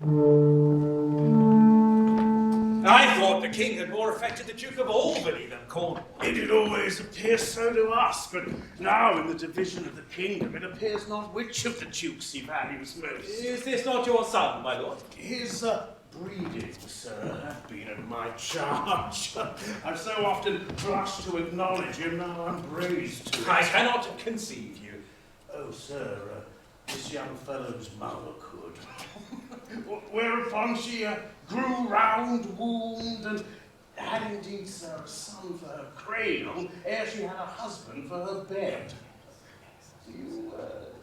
I thought the king had more affected the Duke of Albany than Cornwall. It did always appear so to us, but now in the division of the kingdom it appears not which of the dukes he values most. Is this not your son, my lord? His breeding, sir, have been at my charge. I've so often blushed to acknowledge him, now I'm raised to it. I cannot conceive you. Oh, sir, this young fellow's mother could. Whereupon she grew round, wombed, and had indeed, sir, a son for her cradle, ere she had a husband for her bed. Do you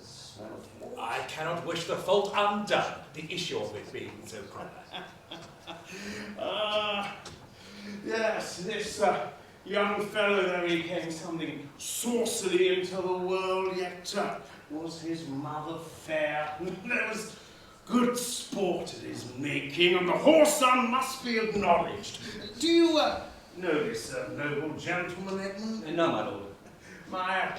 smell fault? I cannot wish the fault undone, the issue of it being so proper. Yes, this young fellow, though he came something saucily into the world, yet was his mother fair. There was good sport at his making, and the whoreson must be acknowledged. Do you know this noble gentleman, Edmund? No, my lord. My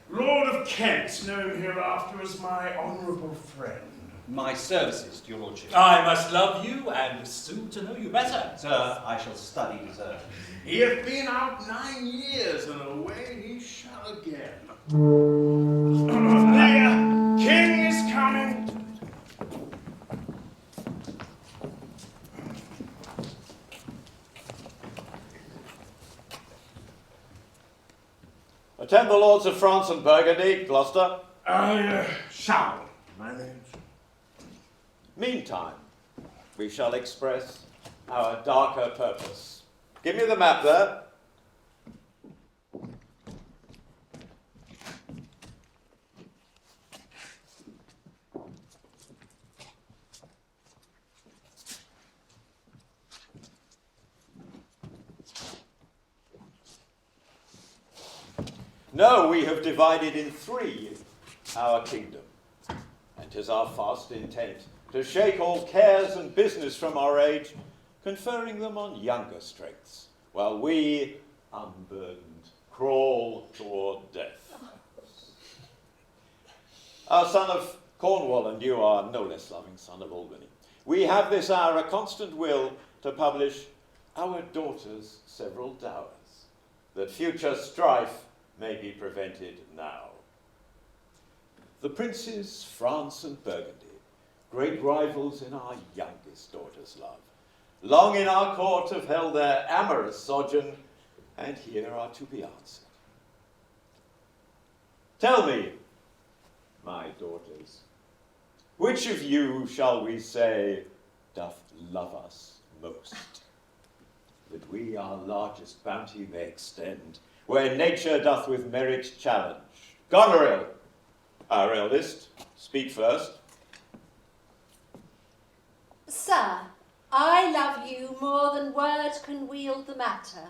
Lord of Kent, known hereafter as my honourable friend. My services to your lordship. I must love you and soon to know you better. Sir, I shall study deserve. He hath been out 9 years, and away he shall again. The king is coming. Attend the lords of France and Burgundy, Gloucester. I shall, my liege. Meantime, we shall express our darker purpose. Give me the map there. No, we have divided in 3 our kingdom, and 'tis our fast intent to shake all cares and business from our age, conferring them on younger strengths, while we, unburdened, crawl toward death. Our son of Cornwall, and you are no less loving son of Albany, we have this hour a constant will to publish our daughter's several dowers, that future strife may be prevented now. The princes, France and Burgundy, great rivals in our youngest daughter's love, long in our court have held their amorous sojourn, and here are to be answered. Tell me, my daughters, which of you shall we say doth love us most? That we our largest bounty may extend, where nature doth with merit challenge. Goneril, our eldest, speak first. Sir, I love you more than word can wield the matter,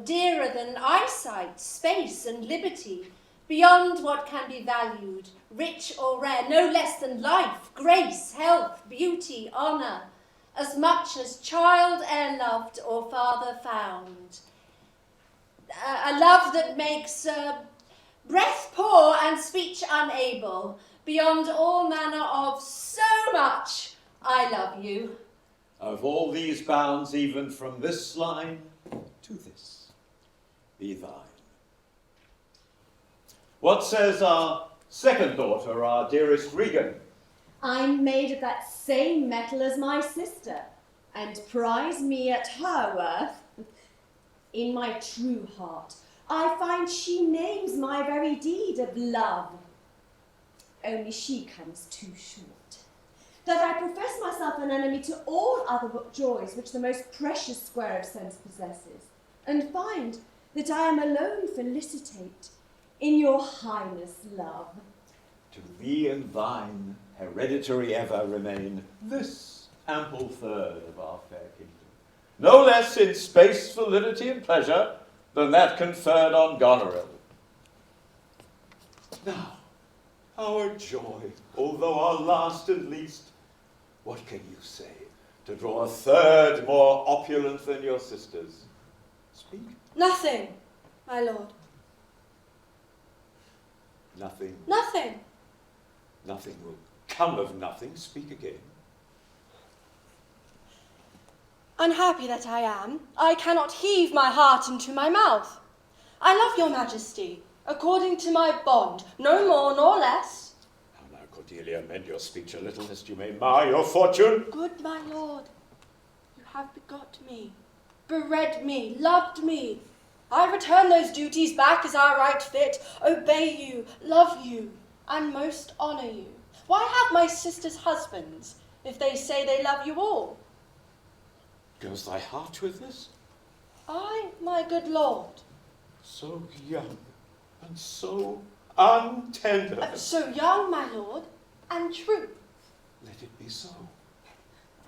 dearer than eyesight, space, and liberty, beyond what can be valued, rich or rare, no less than life, grace, health, beauty, honour, as much as child e'er loved or father found. A love that makes breath poor and speech unable, beyond all manner of so much I love you. Of all these bounds, even from this line to this, be thine. What says our second daughter, our dearest Regan? I'm made of that same metal as my sister, and prize me at her worth. In my true heart, I find she names my very deed of love. Only she comes too short. That I profess myself an enemy to all other joys which the most precious square of sense possesses, and find that I am alone felicitate in your highness' love. To thee and thine, hereditary ever remain this ample third of our fair kingdom, no less in space, validity, and pleasure than that conferred on Goneril. Now, our joy, although our last and least, what can you say to draw a third more opulent than your sisters? Speak. Nothing, my lord. Nothing. Nothing. Nothing will come of nothing. Speak again. Unhappy that I am, I cannot heave my heart into my mouth. I love your majesty, according to my bond, no more nor less. Now, Cordelia, mend your speech a little, lest you may mar your fortune. Good my lord, you have begot me, bered me, loved me. I return those duties back as I right fit, obey you, love you, and most honour you. Why have my sisters husbands, if they say they love you all? Goes thy heart with this? I, my good lord. So young and so untender. So young, my lord, and true. Let it be so.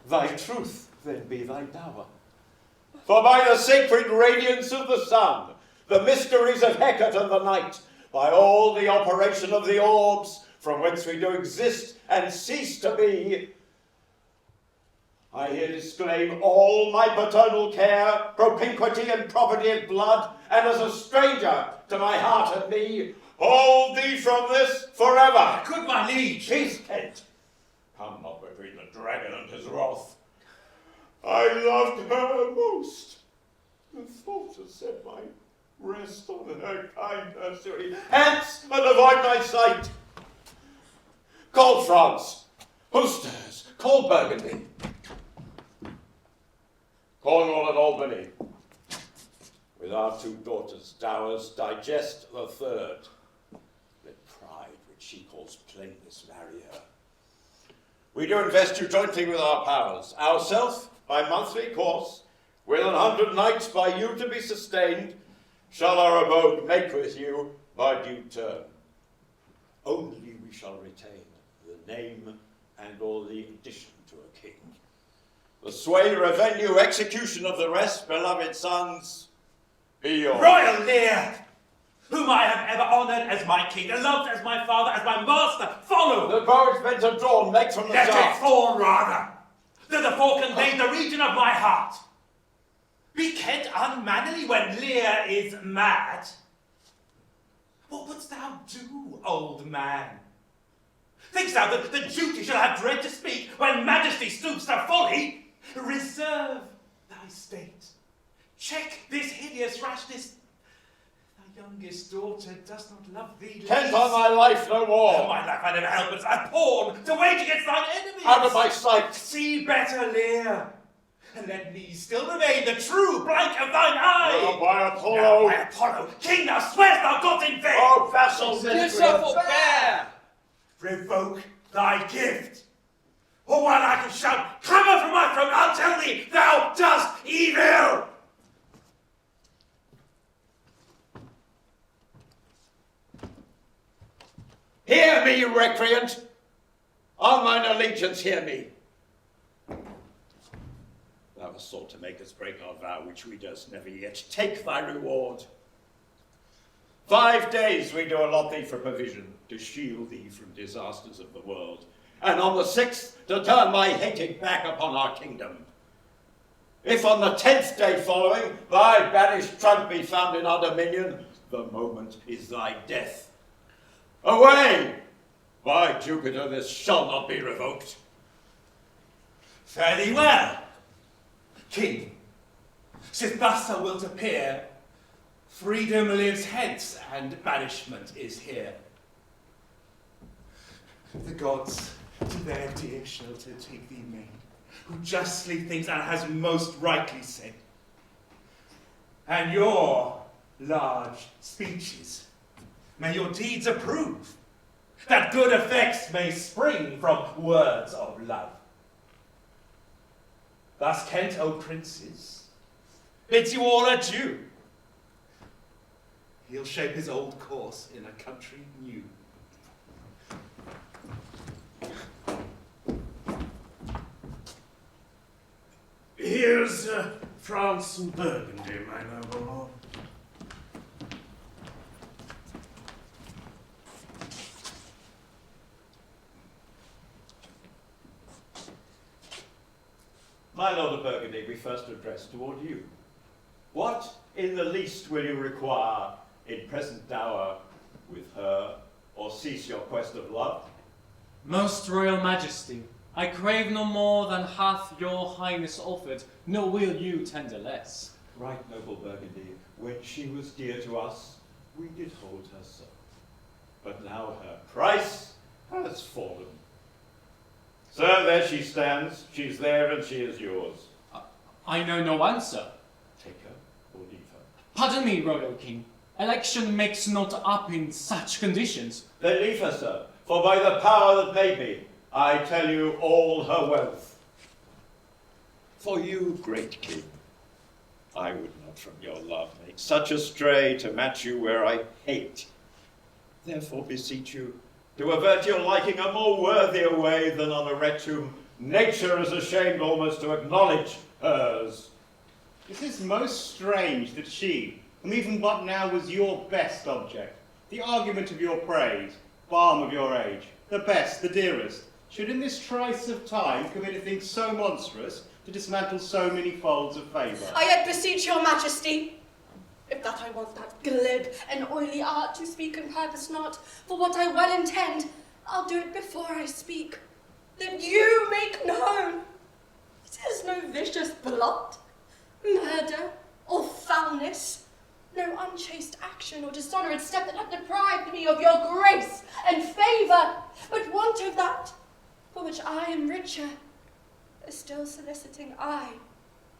Thy truth then be thy dower. For by the sacred radiance of the sun, the mysteries of Hecate and the night, by all the operation of the orbs, from whence we do exist and cease to be, I here disclaim all my paternal care, propinquity and property of blood, and as a stranger to my heart and me, hold thee from this forever. Good my liege. Peace, Kent. Come not between the dragon and his wrath. I loved her most. The thought to set my rest on her kind nursery. Hence, and avoid my sight. Call France. Who stirs? Call Burgundy. Cornwall and Albany. With our 2 daughters' dowers, digest the 3rd. Let pride, which she calls plainness, marry her. We do invest you jointly with our powers, ourself by monthly course, with 100 knights by you to be sustained, shall our abode make with you by due term. Only we shall retain the name and all the addition to a king. The sway, revenue, execution of the rest, beloved sons, be yours. Royal Lear, whom I have ever honoured as my king, and loved as my father, as my master, follow. The bow is bent and drawn, make from the Let shaft. it fall rather, that the fall convey the region of my heart. Be Kent unmannerly when Lear is mad? What wouldst thou do, old man? Think'st thou that the duty shall have dread to speak when majesty stoops to folly? Reserve thy state. Check this hideous rashness. Thy youngest daughter does not love thee less. Kent on thy life no more. My life I never held but a pawn to wage against thine enemies. Out of my sight. See better, Lear, and let me still remain the true blank of thine eye. Oh, by Apollo. Now, by Apollo, king, thou swearest thou gods in vain. Oh, vassals, forbear! Revoke thy gift, or while I can shout, clamour from my throne, I'll tell thee thou dost evil. Hear me, recreant. On mine allegiance, hear me. Thou hast sought to make us break our vow, which we durst never yet. Take thy reward. 5 days we do allot thee for provision, to shield thee from disasters of the world, and on the 6th to turn my hated back upon our kingdom. If on the 10th day following thy banished trunk be found in our dominion, the moment is thy death. Away! By Jupiter, this shall not be revoked. Fare thee well, king. Sith thus thou wilt appear, freedom lives hence, and banishment is here. The gods to their dear shelter take thee, maid, who justly thinks and has most rightly said. And your large speeches, may your deeds approve, that good effects may spring from words of love. Thus Kent, O princes, bids you all adieu. He'll shape his old course in a country new. Here's France and Burgundy, my noble lord. My Lord of Burgundy, we first address toward you. What in the least will you require in present dower with her, or cease your quest of love? Most Royal Majesty, I crave no more than hath your highness offered, nor will you tender less. Right, noble Burgundy, when she was dear to us, we did hold her so. But now her price has fallen. Sir, there she stands. She's there and she is yours. I know no answer. Take her or leave her. Pardon me, royal king. Election makes not up in such conditions. Then leave her, sir, for by the power that made me, I tell you all her wealth. For you, great king, I would not from your love make such a stray to match you where I hate. Therefore beseech you, to avert your liking a more worthier way than on a wretch whom nature is ashamed almost to acknowledge hers. This is most strange that she, whom even but now was your best object, the argument of your praise, balm of your age, the best, the dearest, should in this trice of time commit a thing so monstrous to dismantle so many folds of favour. I yet beseech your majesty, if that I want that glib and oily art to speak and purpose not, for what I well intend, I'll do it before I speak, that you make known it is no vicious blot, murder, or foulness, no unchaste action or dishonoured step that hath deprived me of your grace and favour, but want of that, for which I am richer, a still soliciting I,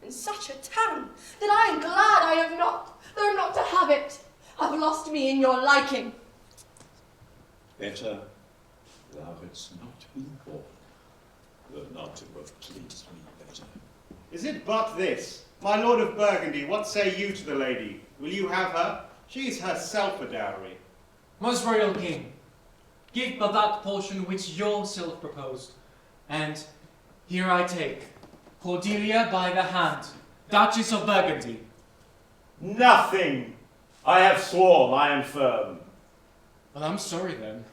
in such a town, that I am glad I have not, though not to have it, have lost me in your liking. Better thou hadst not been born, than not to have pleased me better. Is it but this? My lord of Burgundy, what say you to the lady? Will you have her? She is herself a dowry. Most royal king, give but that portion which yourself proposed, and here I take Cordelia by the hand, Duchess of Burgundy. Nothing! I have sworn, I am firm. Well, I'm sorry then.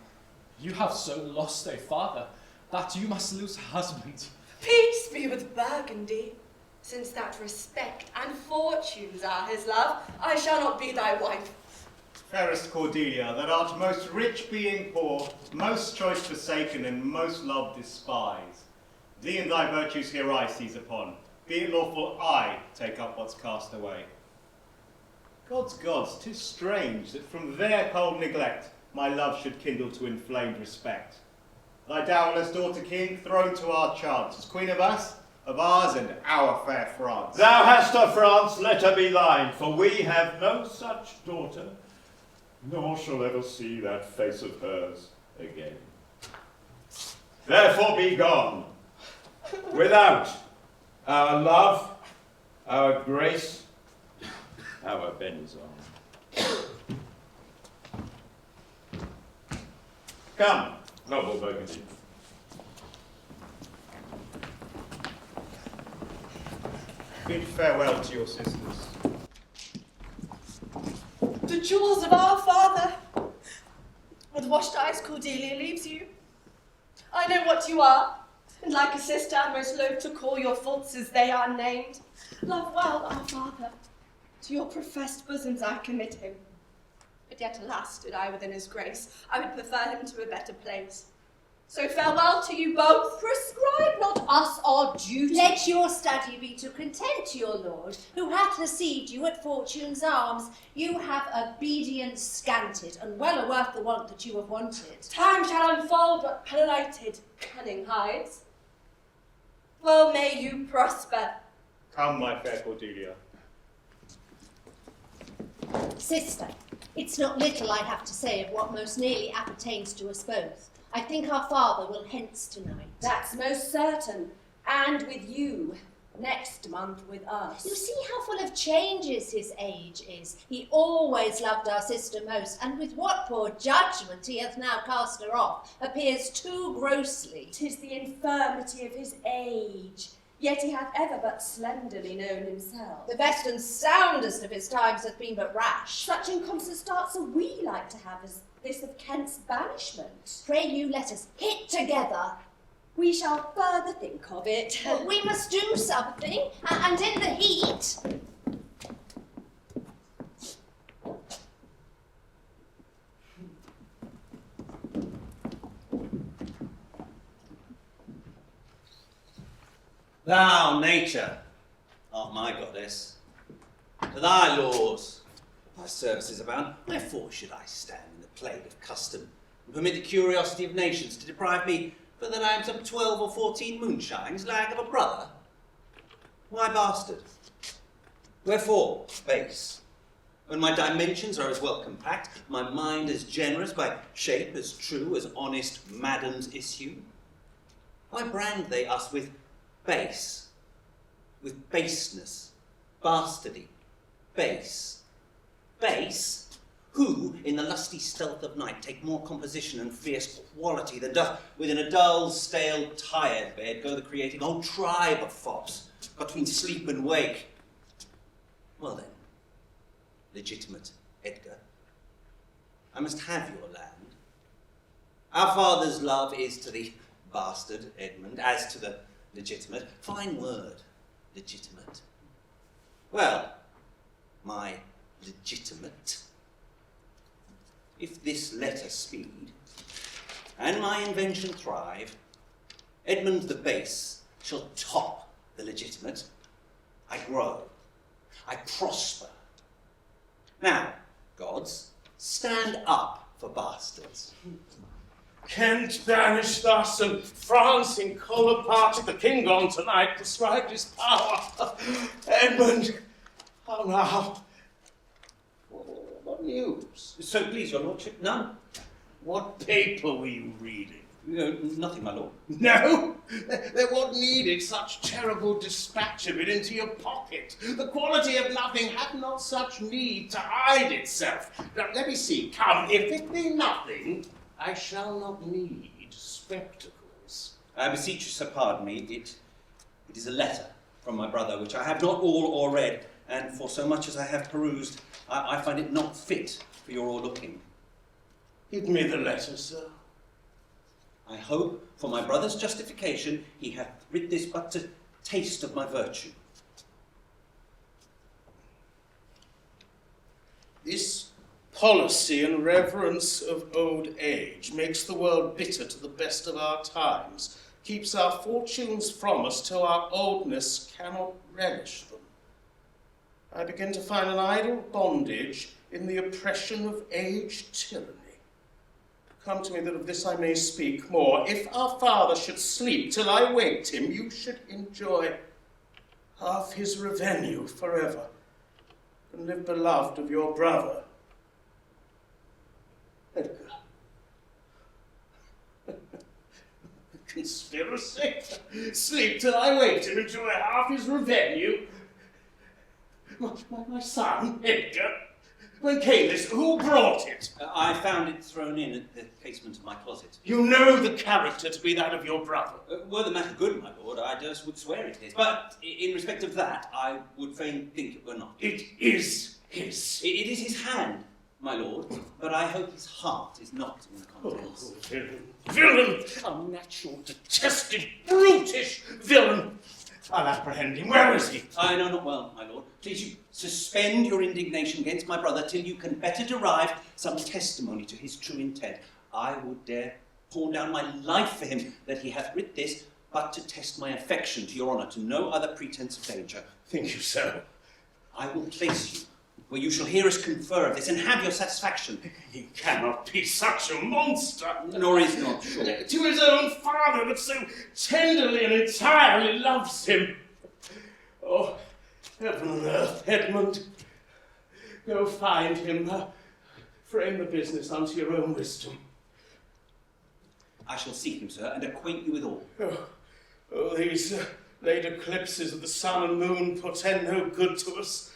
You have so lost a father that you must lose a husband. Peace be with Burgundy. Since that respect and fortunes are his love, I shall not be thy wife. Fairest Cordelia, that art most rich being poor, most choice forsaken, and most loved despised. Thee and thy virtues here I seize upon. Be it lawful I take up what's cast away. Gods, 'tis strange that from their cold neglect my love should kindle to inflamed respect. Thy dowerless daughter king, thrown to our chance, as queen of us, of ours and our fair France. Thou hast a France, let her be thine, for we have no such daughter, nor shall ever see that face of hers again. Therefore be gone, without our love, our grace, our benison. Come, noble Burgundy. Bid farewell to your sisters. The jewels of our father. With washed eyes Cordelia leaves you. I know what you are, and like a sister I'm most loath to call your faults as they are named. Love well our father. To your professed bosoms I commit him. But yet alas, did I within his grace, I would prefer him to a better place. So farewell to you both. Prescribe not us our duty. Let your study be to content your lord, who hath received you at fortune's arms. You have obedience scanted, and well worth the want that you have wanted. Time shall unfold what plighted cunning hides. Well may you prosper. Come, my fair Cordelia. Sister, it's not little I have to say of what most nearly appertains to us both. I think our father will hence tonight. That's most certain. And with you. Next month with us. You see how full of changes his age is. He always loved our sister most, and with what poor judgment he hath now cast her off, appears too grossly. 'Tis the infirmity of his age. Yet he hath ever but slenderly known himself. The best and soundest of his times hath been but rash. Such inconstant starts are we like to have as this of Kent's banishment. Pray you let us hit together. We shall further think of it. But we must do something, and in the heat. Thou, nature, art my goddess. To thy laws thy services abound. Wherefore should I stand in the plague of custom and permit the curiosity of nations to deprive me, for that I am some 12 or 14 moonshines, lag of a brother? Why bastard? Wherefore base? When my dimensions are as well compact, my mind as generous, my shape as true as honest madam's issue? Why brand they us with base, with baseness, bastardy, base? Base, who in the lusty stealth of night take more composition and fierce quality than doth within a dull, stale, tired bed go the creating whole tribe of fops between sleep and wake. Well then, legitimate Edgar, I must have your land. Our father's love is to the bastard Edmund as to the legitimate. Fine word, legitimate. Well, my legitimate, if this letter speed, and my invention thrive, Edmund the base shall top the legitimate. I grow, I prosper. Now, gods, stand up for bastards. Kent banished thus, and France in colour parted, the king gone tonight, prescribed his power. Edmund, how now? What news? So please, your lordship, none? What paper were you reading? Nothing, my lord. No? There what needed such terrible dispatch of it into your pocket? The quality of nothing hath not such need to hide itself. Now, let me see. Come, if it be nothing, I shall not need spectacles. I beseech you, sir, pardon me. It is a letter from my brother, which I have not all read, and for so much as I have perused, I find it not fit for your o'erlooking. Give me the letter, sir. I hope, for my brother's justification, he hath writ this but to taste of my virtue. This policy and reverence of old age makes the world bitter to the best of our times, keeps our fortunes from us till our oldness cannot relish them. I begin to find an idle bondage in the oppression of age tyranny. Come to me that of this I may speak more. If our father should sleep till I waked him, you should enjoy half his revenue forever, and live beloved of your brother. Edgar. Conspiracy? Sleep till I waked him, enjoy half his revenue? My son, Edgar. When came this? Who brought it? I found it thrown in at the casement of my closet. You know the character to be that of your brother. Were the matter good, my lord, I just would swear it is. But in respect of that, I would fain think it were not. It is his. It is his hand, my lord, but I hope his heart is not in the contents. Oh, villain, villain, unnatural, detested, brutish villain. I'll apprehend him. Where is he? I know not well, my lord. Please you suspend your indignation against my brother till you can better derive some testimony to his true intent. I would dare pour down my life for him that he hath writ this, but to test my affection to your honour, to no other pretence of danger. Think you so? I will place you where you shall hear us confer of this, and have your satisfaction. He cannot be such a monster. Nor is not sure. To his own father that so tenderly and entirely loves him. Oh, heaven and earth, Edmund. Go find him. Frame the business unto your own wisdom. I shall seek him, sir, and acquaint you with all. Oh, these late eclipses of the sun and moon portend no good to us.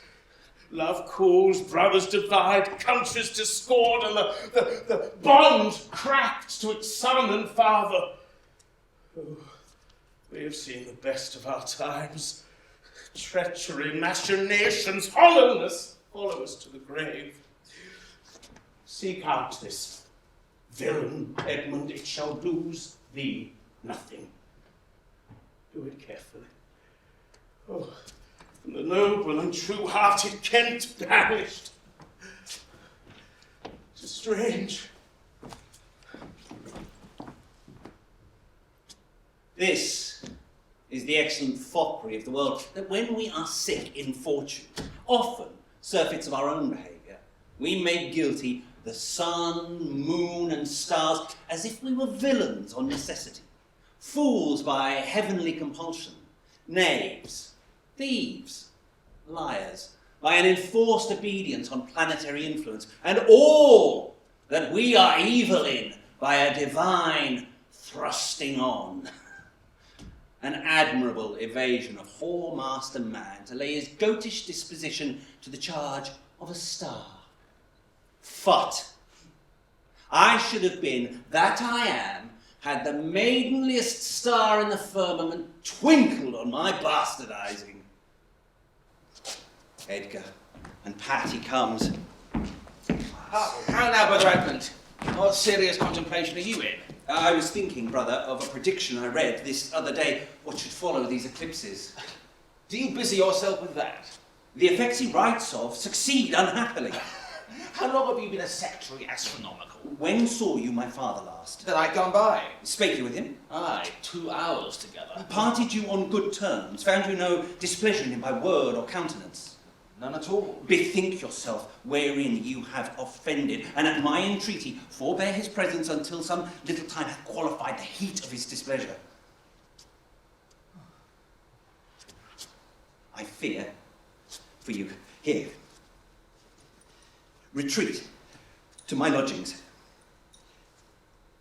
Love cools, brothers divide, countries discord, and the bond cracked to its son and father. Oh, we have seen the best of our times. Treachery, machinations, hollowness follow us to the grave. Seek out this villain, Edmund, it shall lose thee nothing. Do it carefully. Oh, and the noble and true-hearted Kent banished. It's strange. This is the excellent foppery of the world that when we are sick in fortune, often surfeits of our own behaviour, we make guilty the sun, moon, and stars as if we were villains on necessity, fools by heavenly compulsion, knaves, thieves, liars, by an enforced obedience on planetary influence, and all that we are evil in by a divine thrusting on. An admirable evasion of whoremaster man to lay his goatish disposition to the charge of a star. Phut! I should have been that I am had the maidenliest star in the firmament twinkled on my bastardizing. Edgar, and Patty comes. How now, Brother Edmund? What serious contemplation are you in? I was thinking, brother, of a prediction I read this other day, what should follow these eclipses. Do you busy yourself with that? The effects he writes of succeed unhappily. How long have you been a sectary astronomical? When saw you my father last? The night gone by. Spake you with him? Aye, 2 hours together. Parted you on good terms? Found you no displeasure in him by word or countenance? None at all. Bethink yourself wherein you have offended, and at my entreaty forbear his presence until some little time hath qualified the heat of his displeasure. I fear for you. Here. Retreat to my lodgings.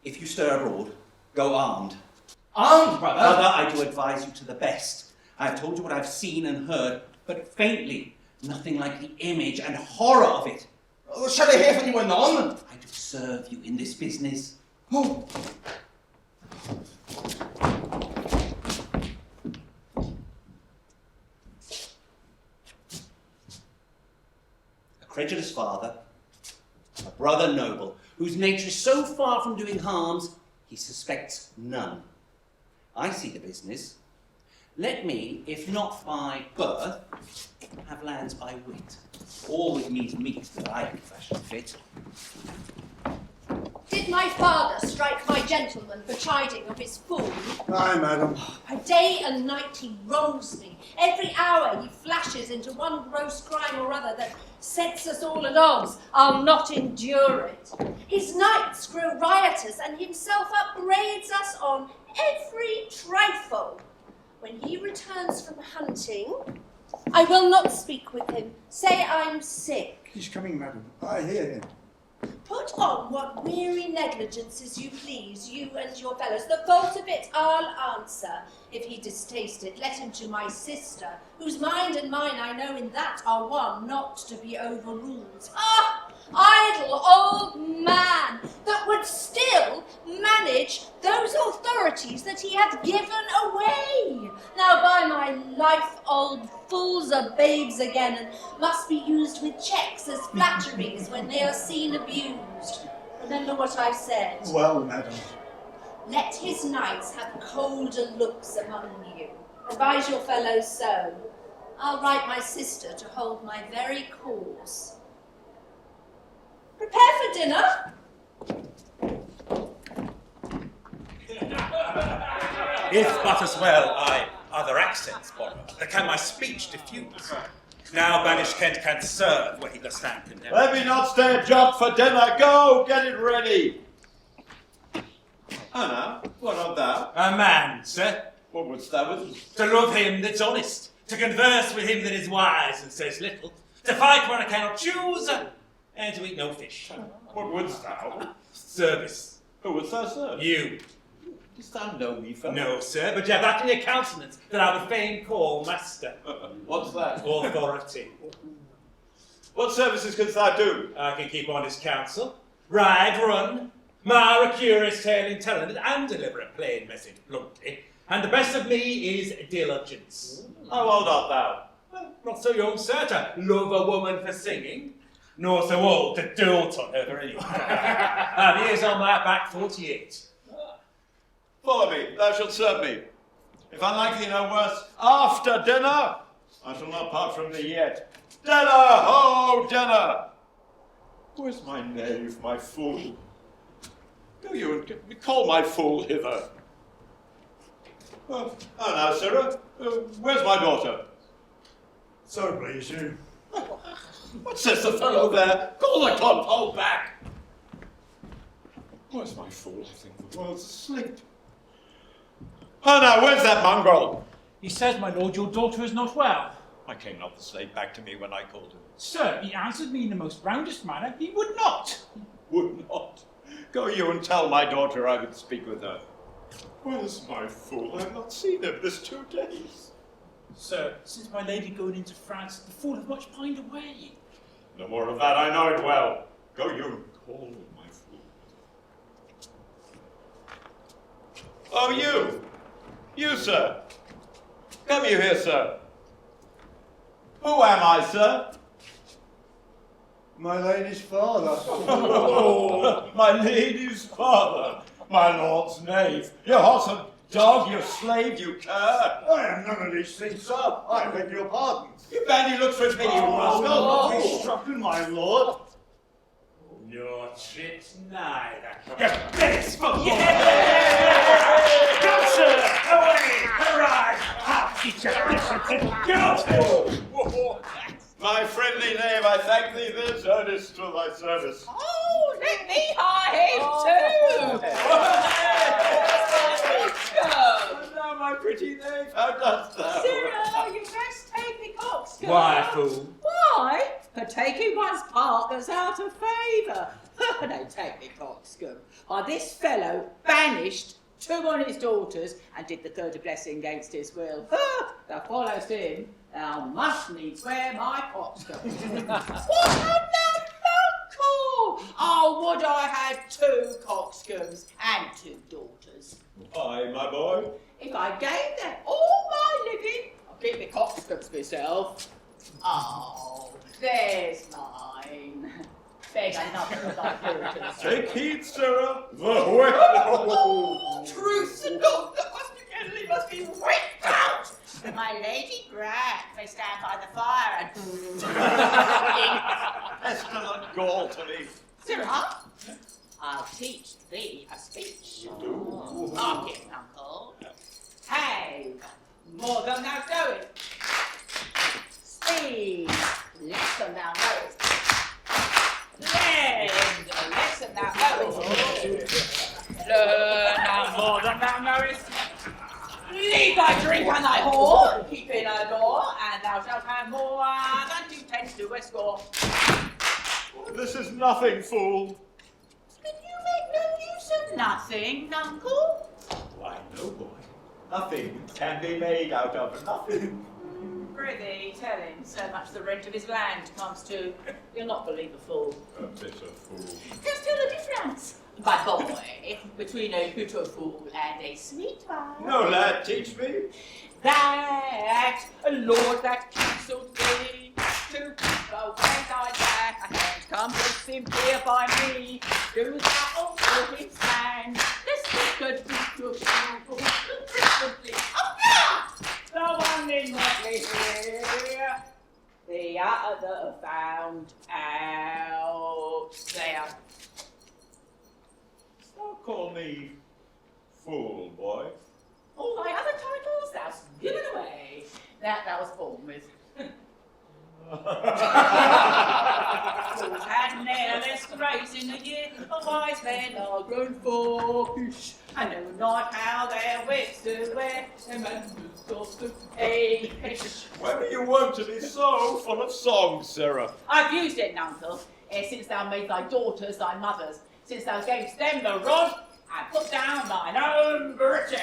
If you stir abroad, go armed. Armed, brother? Brother, I do advise you to the best. I have told you what I have seen and heard, but faintly. Nothing like the image and horror of it. Oh, shall I hear from you anon? I do serve you in this business. Oh. A credulous father, a brother noble, whose nature is so far from doing harms, he suspects none. I see the business. Let me, if not by birth, have lands by wit. All with meat that I can fashion fit. Did my father strike my gentleman for chiding of his fool? Aye, madam. By day and night he wrongs me. Every hour he flashes into one gross crime or other that sets us all at odds. I'll not endure it. His nights grow riotous and himself upbraids us on every trifle. When he returns from hunting, I will not speak with him. Say I'm sick. He's coming, madam. I hear him. Put on what weary negligences you please, you and your fellows. The fault of it I'll answer. If he distaste it, let him to my sister, whose mind and mine I know in that are one, not to be overruled. Ah! Idle old man, that would still manage those authorities that he hath given away. Now by my life, old fools are babes again, and must be used with checks as flatteries when they are seen abused. Remember what I said. Well, madam. Let his knights have colder looks among you. Advise your fellows so. I'll write my sister to hold my very cause. Prepare for dinner. If but as well I other accents borrow, that can my speech diffuse. Now banished Kent can serve where he does stand condemned. Let me not stay a job for dinner. Go, get it ready. Anna, what art thou? A man, sir, What wouldst thou with me? to love him that's honest, to converse with him that is wise and says little, to fight when I cannot choose, and to eat no fish. What wouldst thou? Service. Who wouldst thou serve? You. Dost thou know me, fellow? No, sir, but you have that in your countenance that I would fain call master. What's that? Authority. What services canst thou do? I can keep honest counsel, ride, run, mar a curious tale in telling it, and deliver a plain message bluntly. And the best of me is diligence. How old art thou? Well, not so young, sir, to love a woman for singing, nor so old to dote on her for anything. And here's on my back 48. Follow me, thou shalt serve me. If I like thee no worse, after dinner, I shall not part from thee yet. Dinner, ho, dinner! Where's my knave, my fool? Go you and call my fool hither. Oh, now, Sarah, where's my daughter? So please you. What says the fellow there? Call the confound back! Where's my fool? I think the world's asleep. Oh, now, where's that mongrel? He says, my lord, your daughter is not well. I came not the slave back to me when I called him. Sir, he answered me in the most roundest manner. He would not. Would not. Go you and tell my daughter I would speak with her. Where's my fool? I've not seen him this 2 days. Sir, since my lady going into France, the fool hath much pined away. No more of that, I know it well. Go you and call my fool. Oh, you! You, sir! Come you here, sir. Who am I, sir? My lady's father. Oh, my lady's father, my lord's knave. You horse and dog, you slave, you cur. I am none of these things, sir. I beg your pardon. You bandy looks for pity, you rascal. Be strucken, my lord. Your tricks neither. You blissful! Come, sir! Away! Arise! I'll teach you discipline! Go! My friendly knave, I thank thee this earnest to thy service. Oh, let me hire him too! And now, my pretty knave, how dost thou? Cyril, you best take me coxcomb. Why, fool? Why? For taking one's partners out of favour. No, take me coxcomb. This fellow banished 2 on his daughters and did the 3rd a blessing against his will. Thou followest him, thou must needs wear my coxcomb. What of that uncle? Oh, would I had 2 coxcombs and 2 daughters. Aye, my boy. If I gave them all my living, I'd keep the coxcombs myself. Oh, there's mine. Beg another of thy daughters. Take heed, sirrah. Oh, truth and God, that must be raked out. My lady Grant may stand by the fire and... Pestilent gall to me. Sirrah, I'll teach thee a speech. Hearken, uncle. Hey, more than thou knowest. Speed, less than thou knowest. Learn, less than thou knowest. Learn now more than thou knowest. Leave thy drink and thy whore, keep in her door, and thou shalt have more than 2 tens to a score. This is nothing, fool. Can you make no use of nothing, uncle? Why, no, boy. Nothing can be made out of nothing. Prithee, tell him so much the rent of his land comes to. You'll not believe a fool. A bitter fool. Just tell the difference, my boy, between a bitter fool and a sweet one. No, lad, teach me. That Lord that counselled thee to keep away thy back and come to simply by me, do thou also his hand. This wicked be your fool, frequently. Oh, yeah! The one in Motley here, the other found out there. Don't call me fool, boy. All thy other titles thou'st given away, that thou was born with. Fools had ne'er less grace in the year, but wise men are grown foolish, and know not how their wits do wear, and members of the age. When are you wont to be so full of song, Sarah? I've used it, uncle, since thou made thy daughters thy mothers, since thou gavest them the rod, and put down thine own breeches.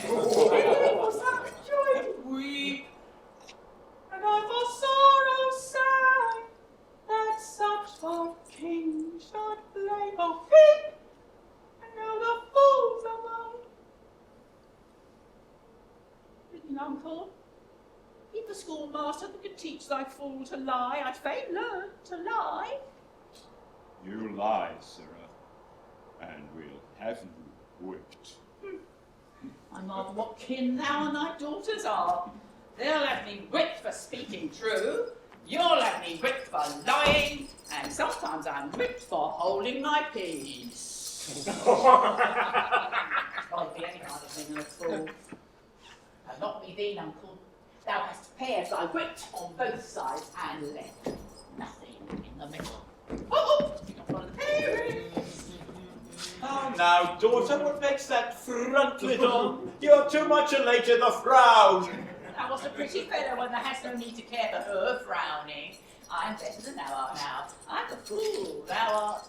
I was such joy to weep, and I for sorrow sang, that such a king should blame a fig, and now the fools are mine. Little uncle, if the schoolmaster that could teach thy fool to lie, I'd fain learn to lie. You lie, Sarah, and we'll have you whipped. I marvel what kin thou and thy daughters are. They'll have me whipped for speaking true, you'll have me whipped for lying, and sometimes I'm whipped for holding my peace. Can't be any kind of thing, a fool. not be thine, uncle. Thou hast paired thy wit on both sides and left nothing in the middle. Oh, you don't follow the parents. Ah, now, daughter, what makes that front lid on? You're too much elate in the frown. Thou wast a pretty fellow when thou hast no need to care for her frowning. I'm better than thou art now. I'm a fool, thou art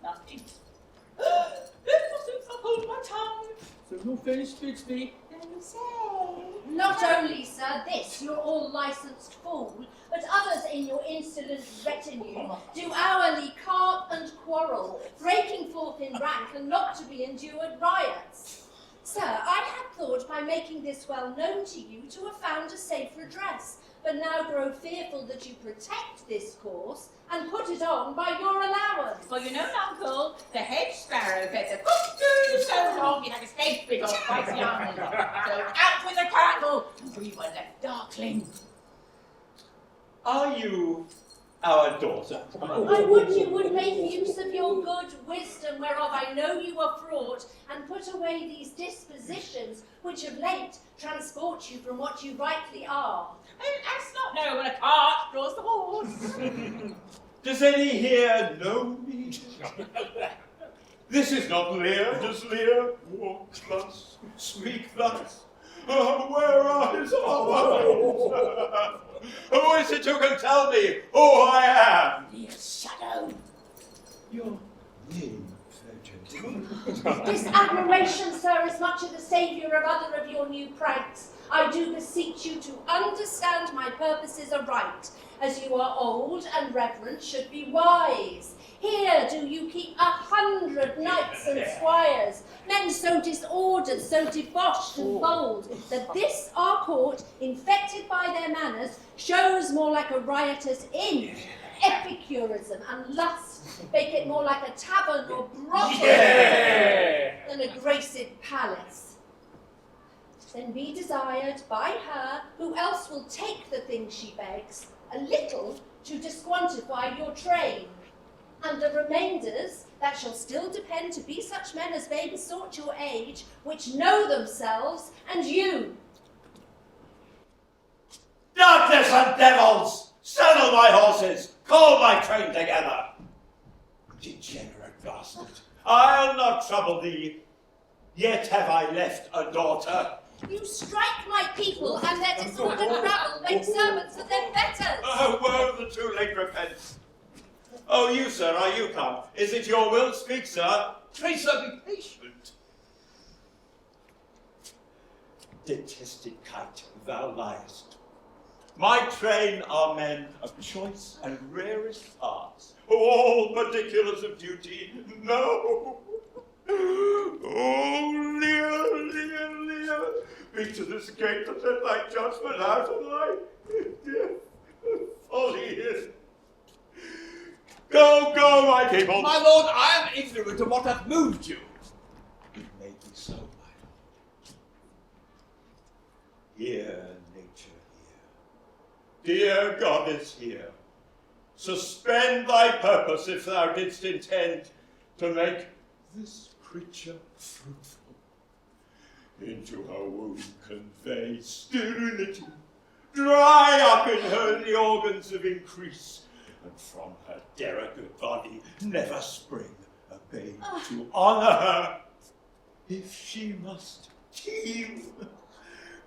nothing. Let us hold my tongue. So no face fits me. Then you say. Not only, sir, this, your all-licensed fool, but others in your insolent retinue do hourly carp and quarrel, breaking forth in rank and not to be endured riots. Sir, I had thought by making this well known to you to have found a safe redress, but now grow fearful that you protect this course and put it on by your allowance. For you know, uncle, the hedge sparrow fed the cuckoo so long he had his head big on quite young. So out with the candle, and we were left darkling. Are you our daughter? I would you would make use of your good wisdom, whereof I know you are fraught, and put away these dispositions which of late transport you from what you rightly are. And hast not know when a cart draws the horse. Does any here know me? This is not Lear. Does Lear walk thus, speak thus? Where are his eyes? Who is it who can tell me who I am? Lear's shadow. Your name, fair gentleman? This admiration, sir, is much of the saviour of other of your new pranks. I do beseech you to understand my purposes aright, as you are old and reverent should be wise. Here do you keep 100 knights and squires, men so disordered, so debauched and bold, that this our court, infected by their manners, shows more like a riotous inn. Epicurism and lust make it more like a tavern or brothel than a graced palace. Then be desired by her, who else will take the thing she begs, a little to disquantify your train. And the remainders that shall still depend to be such men as may besort your age, which know themselves and you. Darkness and devils! Saddle my horses! Call my train together! Degenerate bastard! I'll not trouble thee. Yet have I left a daughter. You strike my people, and their disordered rabble make servants of their betters. Oh, woe the too late repents. Oh, you, sir, are you come? Is it your will? Speak, sir. Pray, sir, be patient. Detested kite, thou liest. My train are men of choice and rarest parts, who all particulars of duty know. Oh, Lear, Lear, Lear, be to this gate to set thy judgment out of thy dear folly is. Go, go, my people! My lord, I am ignorant of what hath moved you. It may be so, my lord. Hear, nature, hear. Dear goddess, hear. Suspend thy purpose if thou didst intend to make this creature fruitful. Into her womb convey sterility. Dry up in her the organs of increase, and from her derogate body never spring a babe to honour her. If she must teem,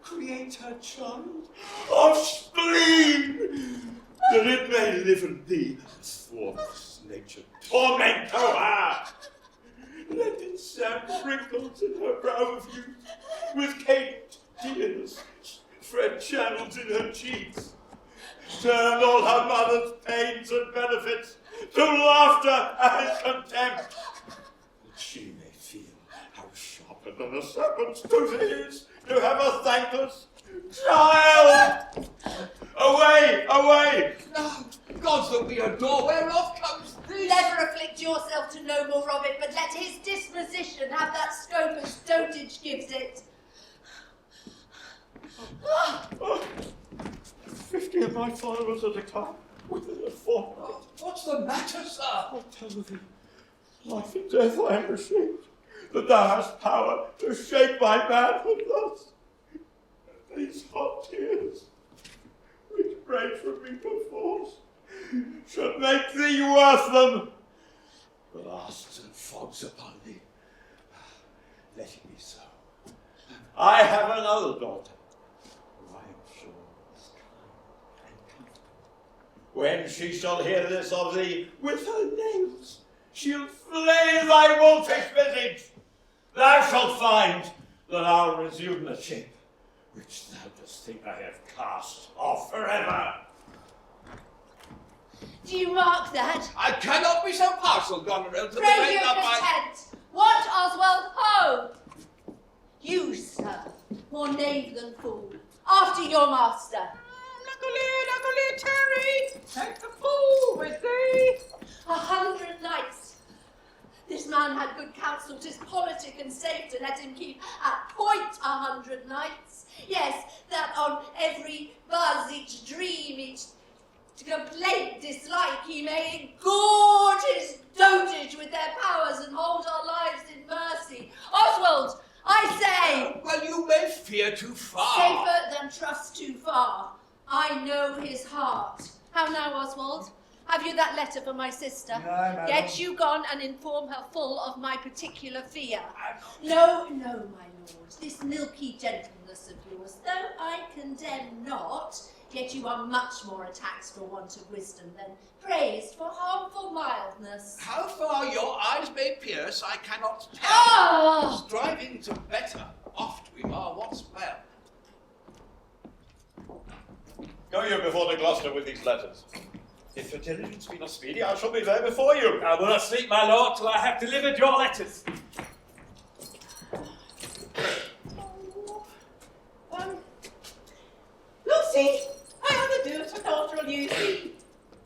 create her child of spleen, that it may live in thee, thwartless nature, torment her. Let it sap wrinkles in her brow of youth, with caked tears, thread channels in her cheeks, turn all her mother's pains and benefits to laughter and contempt, that she may feel how sharper than a serpent's tooth is to have a thankless child. Away, away! No, gods that we adore, whereof comes this? Never afflict yourself to know more of it, but let his disposition have that scope as dotage gives it. 50 of my followers at a time, within a fortnight. What's the matter, sir? I'll tell thee, life and death I am ashamed, that thou hast power to shake my manhood thus. these hot tears, which break from me perforce, should make thee worth them. Blasts and fogs upon thee. Let it be so. I have another daughter, who I am sure is kind and comfortable. When she shall hear this of thee, with her nails she'll flay thy wolfish visage. Thou shalt find that I'll resume the shape which thou dost think I have cast off forever. Do you mark that? I cannot be so partial, Goneril, to the Pray reign your of my... content. What, Oswald? Ho! You, sir, more knave than fool. After your master. Knuckle Lear, Terry! Take the fool with thee! 100 knights. This man had good counsel. 'Tis politic and safe to let him keep at point 100 knights. Yes, that on every buzz, each dream, each complaint, dislike, he may gorge his dotage with their powers and hold our lives in mercy. Oswald, I say! Well, you may fear too far. Safer than trust too far. I know his heart. How now, Oswald? Have you that letter for my sister? No, madam. Get you gone and inform her full of my particular fear. No, my lord, this milky gentleness of yours, though I condemn not, yet you are much more attacked for want of wisdom than praised for harmful mildness. How far your eyes may pierce, I cannot tell. Ah! Striving to better, oft we are what's well. Go you before to Gloucester with these letters. If your diligence be not speedy, I shall be there before you. I will not sleep, my lord, till I have delivered your letters. Lucy, I have a daughter daughter will use thee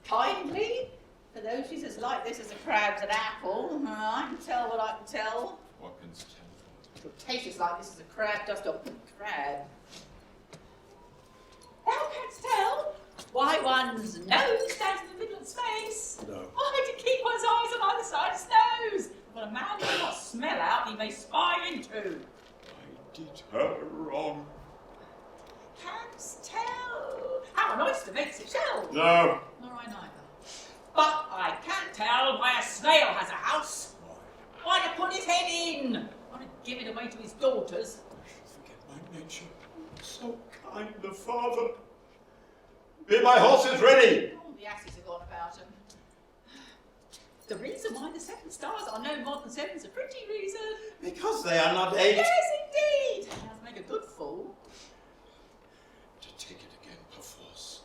kindly. For though she's as like this as a crab's an apple, I can tell what I can tell. What canst tell? She'll taste as like this as a crab does a crab. Thou canst tell why one's nose stands in the middle of space. No. Why to keep one's eyes on either side of his nose. What a man cannot smell out, he may spy into. I did her wrong. Canst tell how an oyster makes its shell. No. Nor I neither. But I can tell why a snail has a house. Why to put his head in. Why to give it away to his daughters. I should forget my nature. So kind a father. Be my horses ready. All the asses have gone about him. The reason why the 7 stars are no more than 7's a pretty reason. Because they are not 8. Yes, indeed. That'll make a good fool. To take it again, perforce.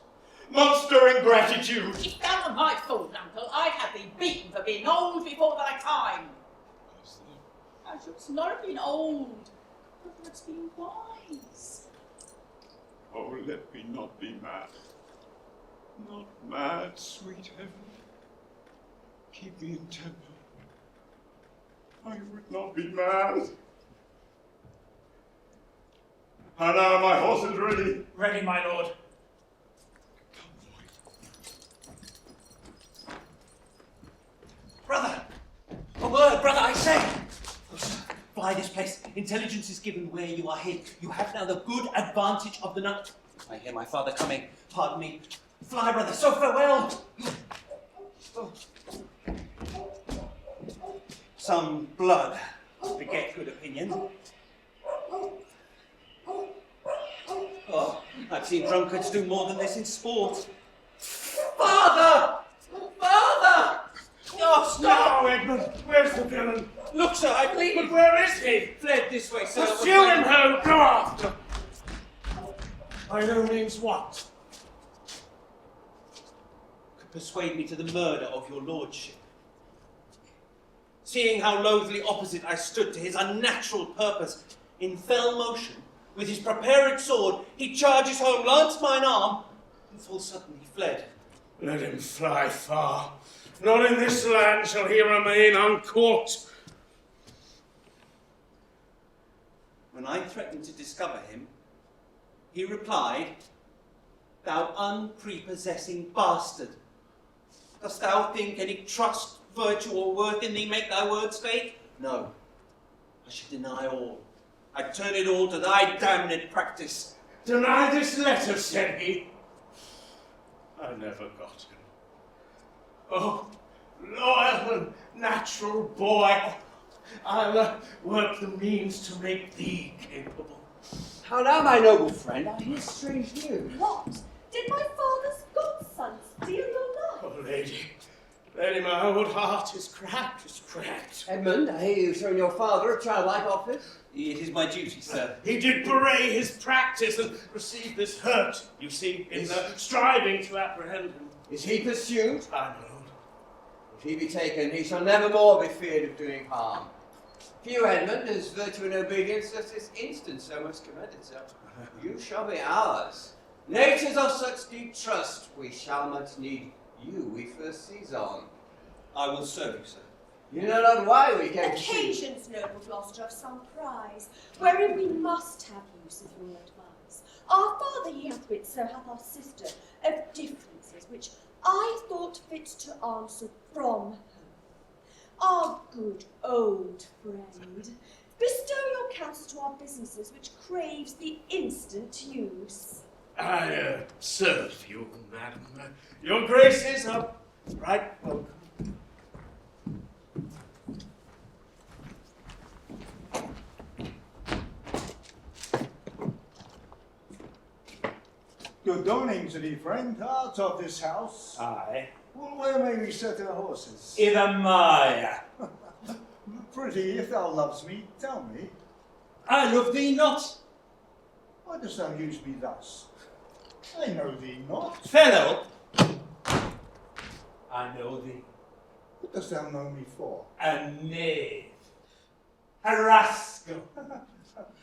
Monster ingratitude! If thou were my fool, uncle, I'd have thee beaten for being old before thy time. Thou shouldst not have been old, but hadst been wise. Oh, let me not be mad. Not mad, sweet heaven. Keep me in temper. I would not be mad. And now my horse is ready. Ready, my lord. Brother! A word, brother, I say! Oh, sir, fly this place. Intelligence is given where you are hid. You have now the good advantage of the night. I hear my father coming. Pardon me. Fly, brother, so farewell! Oh. Some blood beget good opinion. Oh, I've seen drunkards do more than this in sport. Father! Father! Oh, stop! Now, Edmund, where's the villain? Look, sir, I bleed. But where is he? Fled this way, sir. Pursue him, ho! Go after! By no means what? Could persuade me to the murder of your lordship. Seeing how loathly opposite I stood to his unnatural purpose, in fell motion, with his prepared sword, he charges home, lance mine arm, and full suddenly fled. Let him fly far. Not in this land shall he remain uncaught. When I threatened to discover him, he replied, "Thou unprepossessing bastard, dost thou think any trust, virtue, or worth in thee make thy words fake? No, I should deny all. I'd turn it all to thy damned practice. Deny this letter, said he. I never got him. Oh, loyal and natural boy, I'll work the means to make thee capable. How now, my noble friend? I hear strange news. What? Did my father's godson steal your life? Oh, lady, my old heart is cracked. Edmund, I hear you throwing your father a childlike office. It is my duty, sir. He did betray his practice and received this hurt, you see, in striving to apprehend him. Is he pursued? I know. If he be taken, he shall never more be feared of doing harm. For you, Edmund, as virtue and obedience as this instant so much commend itself, you shall be ours. Natures of such deep trust, we shall much need you we first seize on. I will serve you, sir. You know not why we came to see you. Occasions, noble Gloucester, of some prize, wherein we must have use of your advice. Our father he hath wit, so hath our sister, of differences which I thought fit to answer from home. Our good old friend, bestow your counsel to our businesses, which craves the instant use. I serve you, madam. Your graces are right welcome. Good dawning to thee, friend. Art of this house. Aye. Well, where may we set our horses? I the mire. Pretty, if thou loves me, tell me. I love thee not. Why dost thou use me thus? I know thee not. Fellow, I know thee. What dost thou know me for? A knave, a rascal,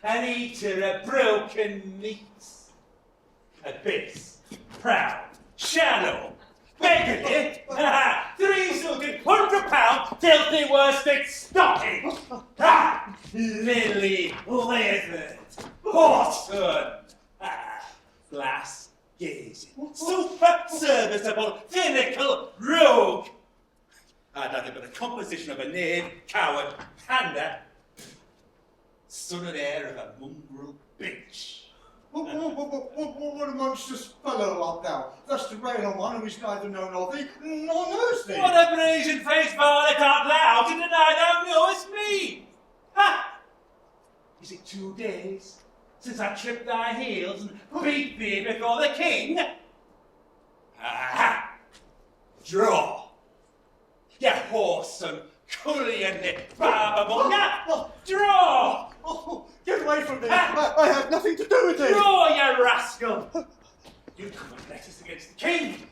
an eater of broken meats, a base, proud, shallow, beggarly, 3 silken £100 filthy worsted stocking, lily leathered, horsehood, glass gazing, super serviceable, finical rogue. Nothing but a composition of a knave, coward, pander, son and heir of a mongrel bitch. What a monstrous fellow art thou, thus to rail on one who is neither known of thee, nor knows thee. What a brazen-faced varlet art thou to deny thou knowest me? Ha! Is it 2 days since I tripped thy heels and beat thee before the king? Aha! Draw! You whoresome, cullion barbermonger! Draw! Get away from me! I have nothing to do with it! Draw, you rascal! You come and let us against the king!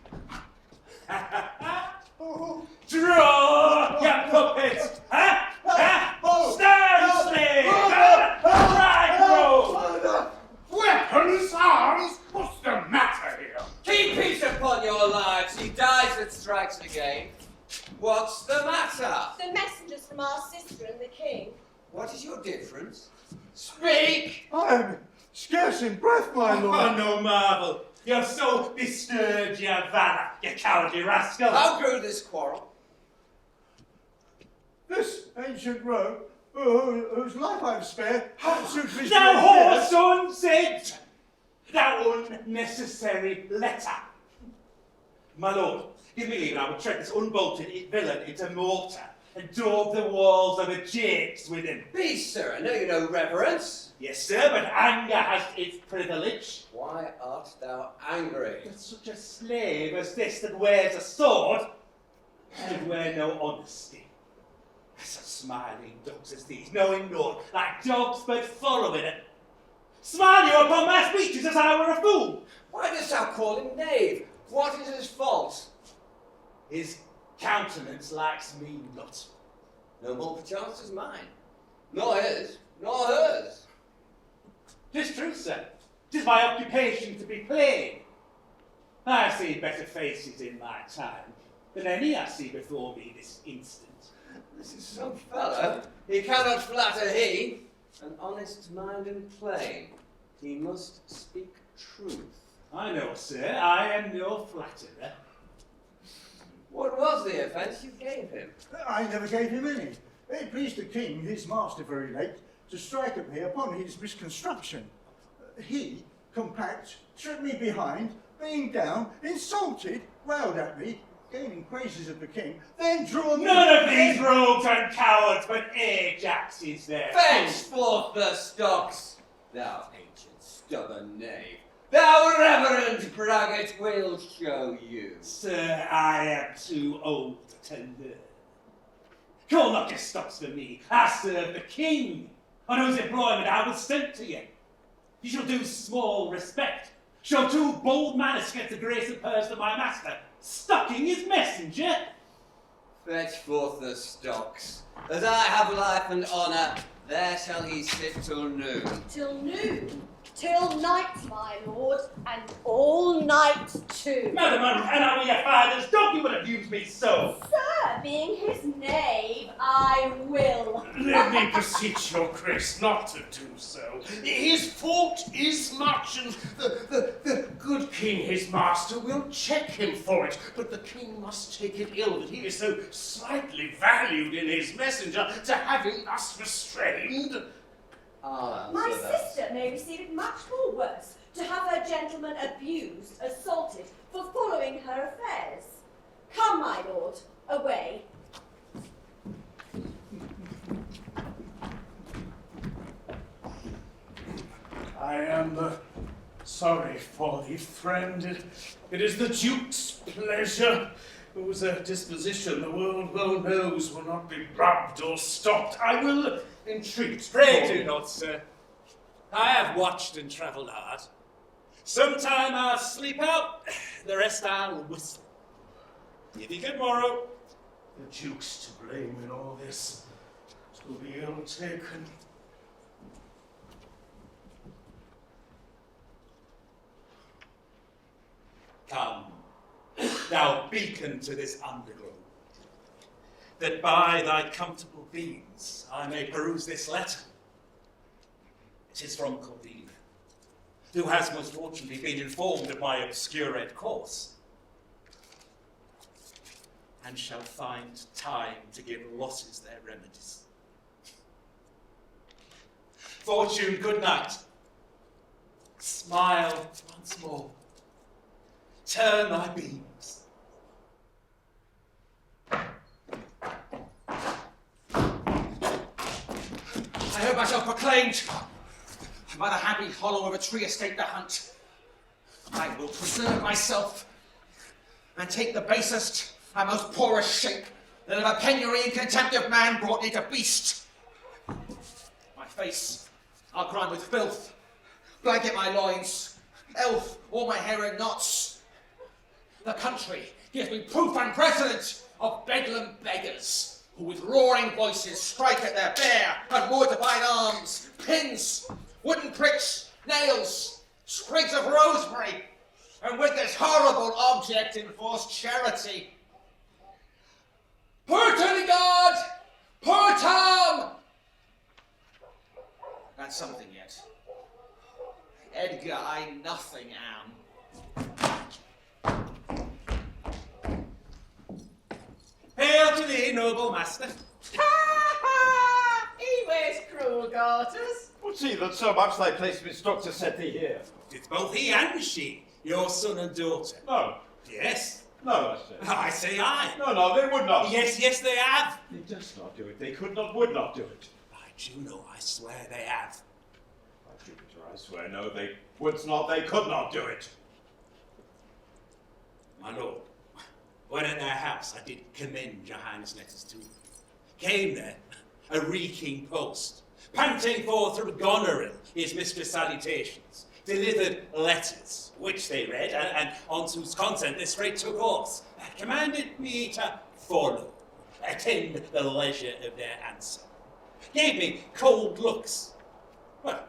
Draw, you puppet! Stand, slave! Right, road! Weapons, arms, what's the matter here? Keep peace upon your lives, he dies that strikes again. What's the matter? The messengers from our sister and the king. What is your difference? Speak! I am scarce in breath, my lord. Oh, no marvel. You're so bestirred, you valour, you cowardly rascal. How grew this quarrel? This ancient rogue, whose life I have spared, suits me. Thou whoreson said, thou unnecessary letter. My lord, give me leave and I will tread this unbolted villain into mortar and daub the walls of the jakes with him. Peace, sir, I know you know reverence. Yes, sir, but anger has its privilege. Why art thou angry? That such a slave as this that wears a sword should wear no honesty. Such smiling dogs as these, knowing naught, like dogs but following it. Smile you upon my speeches as I were a fool. Why dost thou call him knave? What is his fault? His countenance likes me not. No more perchance is mine. Nor his, nor hers. 'Tis true, sir. 'Tis my occupation to be plain. I have seen better faces in my time than any I see before me this instant. This is some fellow. He cannot flatter he. An honest mind and plain. He must speak truth. I know, sir, I am no flatterer. What was the offence you gave him? I never gave him any. It pleased the king, his master very late, to strike at me upon his misconstruction. He, compact, tripped me behind, being down, insulted, railed at me, gaining praises of the king, then drawn me... None of these rogues and cowards, but Ajax is there. Fetch forth the stocks, thou ancient stubborn knave. Thou reverend braggart will show you. Sir, I am too old to learn. Call not your stocks for me. I serve the king, on whose employment I was sent to you. You shall do small respect. Shall do bold manners get the grace of hers to my master, stocking his messenger. Fetch forth the stocks. As I have life and honour, there shall he sit till noon. Till noon? Till night, my lord, and all night too. Madam, and I were your father's dog, you would have used me so. Sir, being his knave, I will. Let me beseech your grace not to do so. His fault is much, and the good king, his master, will check him for it. But the king must take it ill that he is so slightly valued in his messenger to have him thus restrained. My sister may receive it much more worse, to have her gentleman abused, assaulted, for following her affairs. Come, my lord, away. I am sorry for thee, friend. It is the Duke's pleasure, whose disposition the world well knows will not be rubbed or stopped. I will entreat. Pray do not, sir. I have watched and travelled hard. Sometime I'll sleep out, the rest I'll whistle. Give you good morrow. The Duke's to blame in all this. 'Twill be ill taken. Come, thou beacon to this undergrowth, that by thy comfortable beams I may peruse this letter. It is from Cordelia, who has most fortunately been informed of my obscured course, and shall find time to give losses their remedies. Fortune, good night. Smile once more. Turn thy beams. I heard myself proclaimed by the happy hollow of a tree escape to hunt. I will preserve myself and take the basest and most porous shape that of a penury and contempt of man brought me to beast. My face I'll grind with filth, blanket my loins, elf all my hair in knots. The country gives me proof and precedent of bedlam beggars, who with roaring voices strike at their bare and mortified arms, pins, wooden pricks, nails, sprigs of rosemary, and with this horrible object enforce charity. Poor Tony God! Poor Tom! And something yet. Edgar, I nothing am. Hail to thee, noble master. Ha ha! He wears cruel garters. What's he that so much thy place mistook to set thee here? It's both he and she, your son and daughter. No. Yes. No, I say. I say aye. No, they would not. Yes, they have. They durst not do it. They could not, would not do it. By Juno, I swear they have. By Jupiter, I swear, no, they would not, they could not do it. My lord, when at their house I did commend your highness letters to them. Came there, a reeking post, panting forth through Goneril his mistress' salutations, delivered letters, which they read, and on whose content they straight took horse, commanded me to follow, attend the leisure of their answer. Gave me cold looks. Well,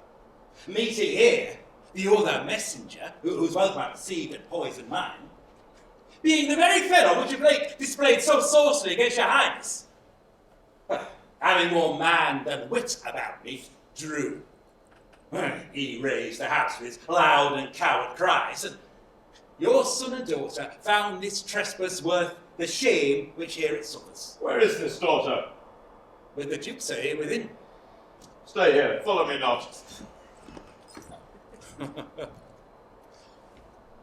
meeting here, the other messenger, whose wealth might deceive and poison mine, being the very fellow which of late displayed so saucily against your highness, well, having more man than wit about me, drew. He raised the house with his loud and coward cries, and your son and daughter found this trespass worth the shame which here it suffers. Where is this daughter? With the Duke, sir, here within. Stay here, follow me not.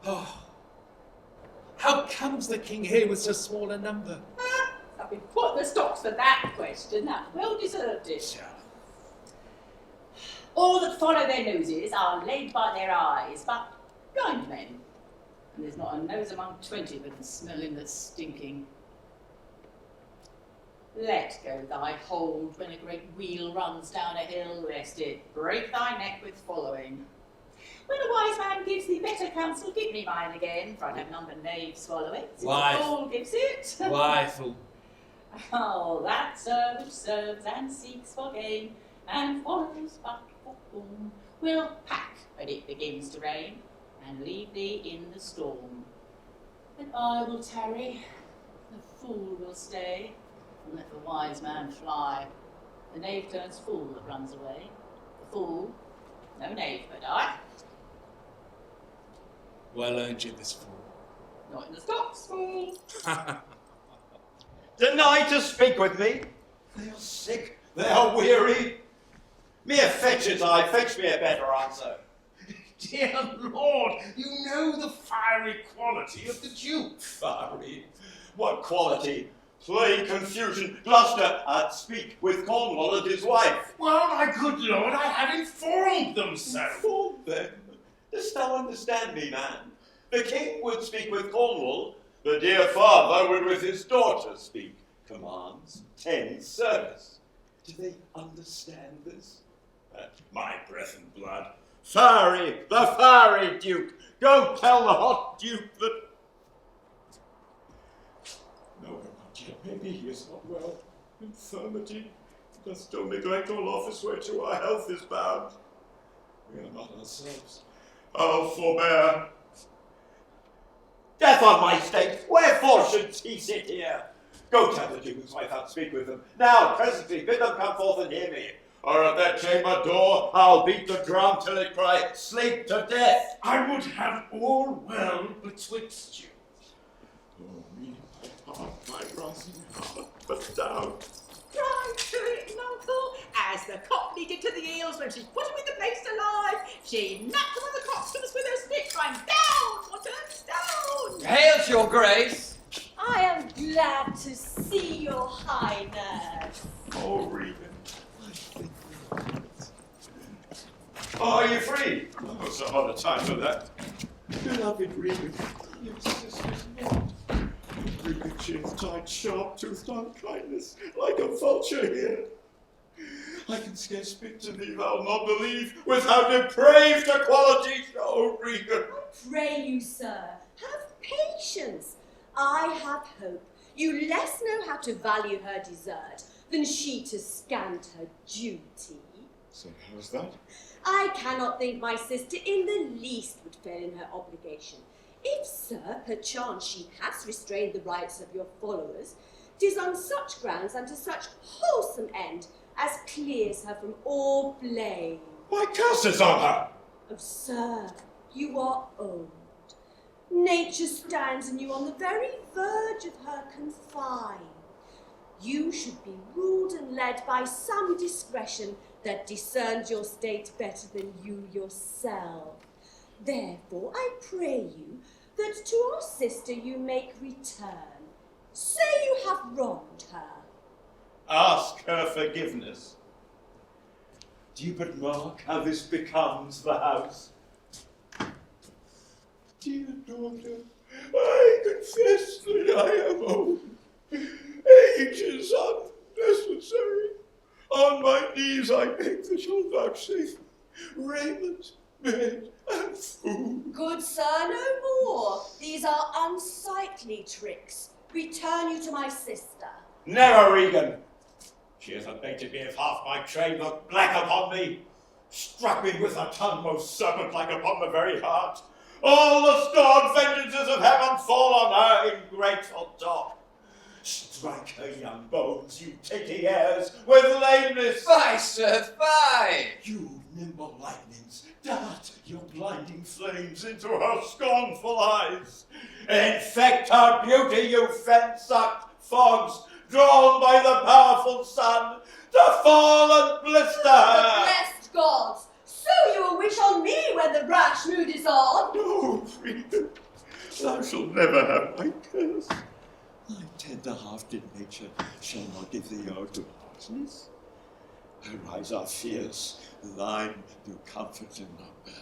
Oh, how comes the king here with so small a number? I've been put in the stocks for that question. That well deserved it. All that follow their noses are led by their eyes, but blind men. And there's not a nose among 20 that can smell him that's stinking. Let go thy hold when a great wheel runs down a hill, lest it break thy neck with following. When a wise man gives thee better counsel, give me mine again, for I have none but knaves follow it, since Why? a fool gives it. Why, fool? Oh, that servant serves and seeks for gain, and follows but for whom will pack when it begins to rain, and leave thee in the storm. And I will tarry, the fool will stay, and let the wise man fly. The knave turns fool that runs away. The fool, no knave but I. Well earned you this fool. Not in the stocks, fool. Deny to speak with me? They are sick, they are weary. Mere fetches I, fetch me a better answer. Dear Lord, you know the fiery quality of the Duke. Fiery? What quality? Plain confusion. Gloucester, I'd speak with Cornwall and his wife. Well, my good lord, I have informed them so. Informed them? Dost thou understand me, man? The king would speak with Cornwall, the dear father would with his daughter speak. Commands, tends service. Do they understand this? My breath and blood. Fiery, the fiery Duke. Go tell the hot Duke that... No, not yet. Maybe he is not well. Infirmity doth still neglect all office whereto our health is bound. We are not ourselves. Oh, forbear. Death on my state, wherefore should he sit here? Go tell the Duke's wife I'll speak with them. Now, presently, bid them come forth and hear me. Or at their chamber door, I'll beat the drum till it cry, sleep to death. I would have all well betwixt you. Oh, me, my heart, my rising heart, but down. Right to it, Uncle, as the cockney did to the eels when she put him in the place alive. She knocked him on the coxcombs with her stick, crying, down, Waters, down! Hail to your grace! I am glad to see your highness. Oh, Regan, are you free? Oh, some other time for that. Beloved Regan, your sister's not. Regan, she is tied sharp-toothed unkindness, like a vulture here. I can scarce speak to thee, thou'lt not believe, with how depraved a quality, oh, Regan. I pray you, sir, have patience. I have hope. You less know how to value her desert than she to scant her duty. So how's that? I cannot think my sister in the least would fail in her obligation. If, sir, perchance she has restrained the rights of your followers, 'tis on such grounds and to such wholesome end as clears her from all blame. My curse is on her! Oh, sir, you are old. Nature stands in you on the very verge of her confine. You should be ruled and led by some discretion that discerns your state better than you yourself. Therefore, I pray you that to our sister you make return. Say you have wronged her. Ask her forgiveness. Do you but mark how this becomes the house? Dear daughter, I confess that I am old. Age is unnecessary. On my knees I beg that you'll vouchsafe raiment, bed, and food. Good sir, no more. These are unsightly tricks. Return you to my sister. Never, Regan. She has abated me if half my train look black upon me, struck me with her tongue most serpent-like upon the very heart. All the stored vengeances of heaven fall on her ingrateful dog. Strike her young bones, you taking airs, with lameness. Fie, sir, fie! You nimble lightnings, dart your blinding flames into her scornful eyes. Infect her beauty, you fen-sucked fogs, drawn by the powerful sun, to fall and blister her. Blessed gods, so you will wish on me when the rash mood is on. No, Regan, thou shalt never have my curse. Thy tender-hearted nature shall not give thee o'er to harshness. Thy rise are fierce, thine do comfort and not burn.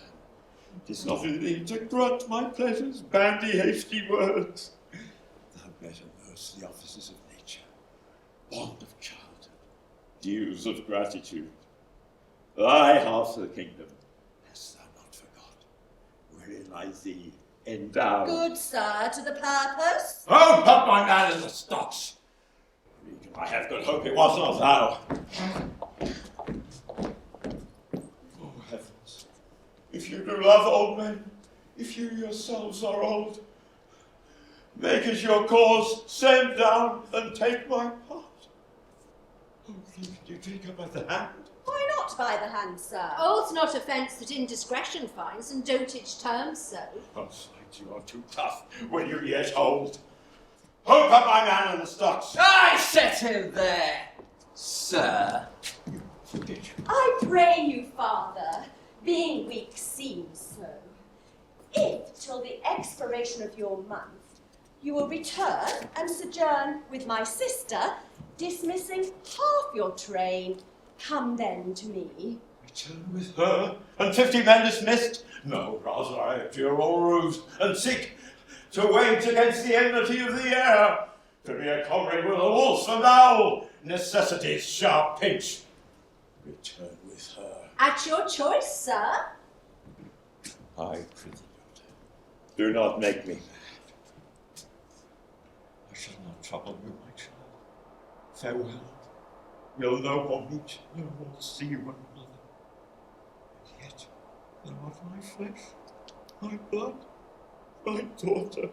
'Tis not in thee to grant my pleasures, bandy hasty words. Thou better knowest the offices of nature, bond of childhood, dues of gratitude. Thy half of the kingdom hast thou not forgot, wherein lies thee endowed. Good sir, to the purpose. Oh, put my man in the stocks! Regan, I have good hope it was not thou. Oh, heavens, if you do love old men, if you yourselves are old, make as your cause, send down and take my part. Oh, Lear, you take her by the hand. Why not by the hand, sir? Old's not offence that indiscretion finds, and dotage terms so. Oh, sight, you are too tough when you yet hold. Hope up my man in the stocks. I set him there, sir. I pray you, father, being weak seems so, if till the expiration of your month you will return and sojourn with my sister, dismissing half your train, come then to me. Return with her, and 50 men dismissed? No, rather I abjure all ruse, and seek to wage against the enmity of the air, to be a comrade with a wolf and owl, necessity's sharp pinch. Return with her. At your choice, sir. I prithee, daughter, do not make me mad. I shall not trouble you, my child. Farewell. We'll no more meet, no more see one another. And yet, thou art my flesh, my blood, my daughter.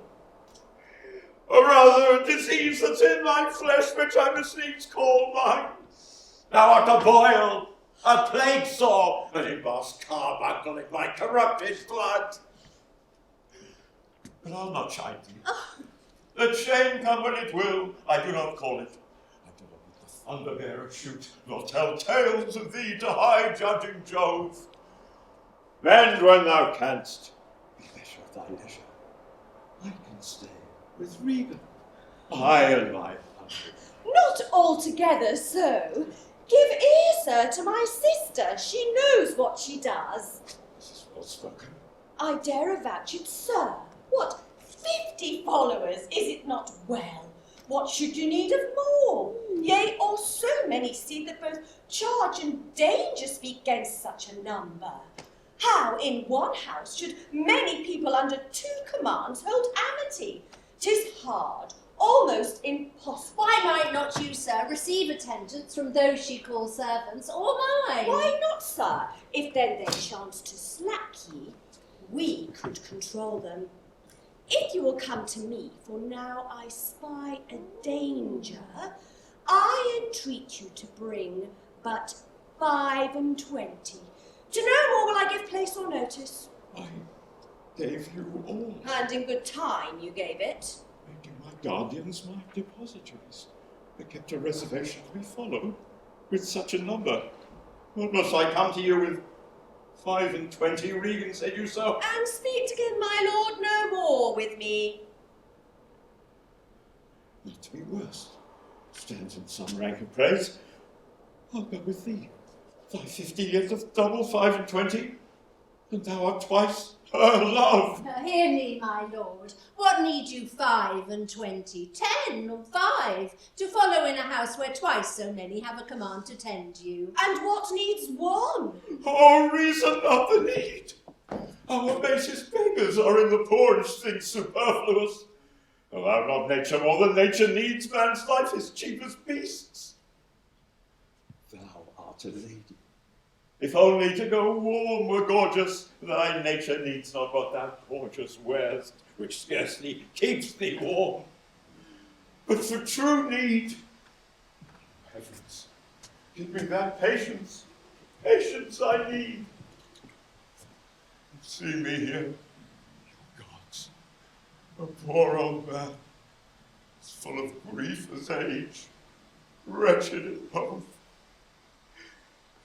Or rather, a disease that's in my flesh, which I must needs call mine. Thou art a boil, a plague sore, an embossed carbuncle in my corrupted blood. But I'll not chide thee. Let shame come when it will, I do not call it. I do not let the thunder-bearer shoot, nor tell tales of thee to high-judging Jove. Mend when thou canst, be leisure of thy leisure. I can stay with Regan, I and my hundred. Not altogether so. Give ear, sir, to my sister. She knows what she does. This is well spoken. I dare avouch it, sir. What, 50 followers? Is it not well? What should you need of more? Yea, or so many see that both charge and danger speak against such a number. How in one house should many people under 2 commands hold amity? 'Tis hard, almost impossible. Why might not you, sir, receive attendance from those she calls servants, or mine? Why not, sir? If then they chance to slack ye, we could control them. If you will come to me, for now I spy a danger, I entreat you to bring but 5 and 20. To no more will I give place or notice. I gave you all. And in good time you gave it. Making my guardians my depositories. They kept a reservation to be followed with such a number. What must I come to you with 5 and 20? Regan said you so. And speak again, my lord, no more with me. Not to be worse. Stands in some rank of praise. I'll go with thee. Thy 50 years of double 5 and 20, and thou art twice her love. Hear me, my lord. What need you 5 and 20, 10 or 5, to follow in a house where twice so many have a command to tend you? And what needs 1? Oh, reason not the need. Our basest beggars are in the poorest things superfluous. Allow not nature more than nature needs, man's life is cheap as beasts. Thou art a lady. If only to go warm were gorgeous, thy nature needs not what thou gorgeous wearest, which scarcely keeps thee warm. But for true need, heavens, give me that patience I need. See me here, you gods, a poor old man, as full of grief as age, wretched in both.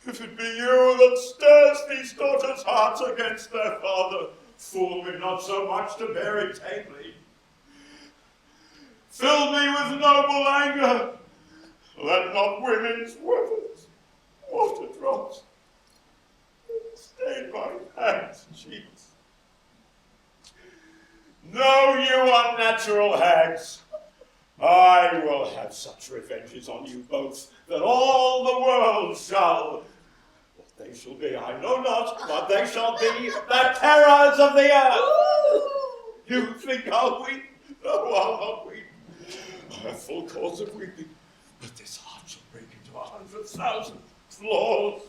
If it be you that stirs these daughters' hearts against their father, Fool me not so much to bear it tamely. Fill me with noble anger. Let not women's words, water drops, stain my hands and cheeks. Know you unnatural hags, I will have such revenges on you both, that all the world shall, what they shall be I know not, but they shall be the terrors of the earth. You think I'll weep? No, I'll not weep. I have full cause of weeping, but this heart shall break into 100,000 flaws.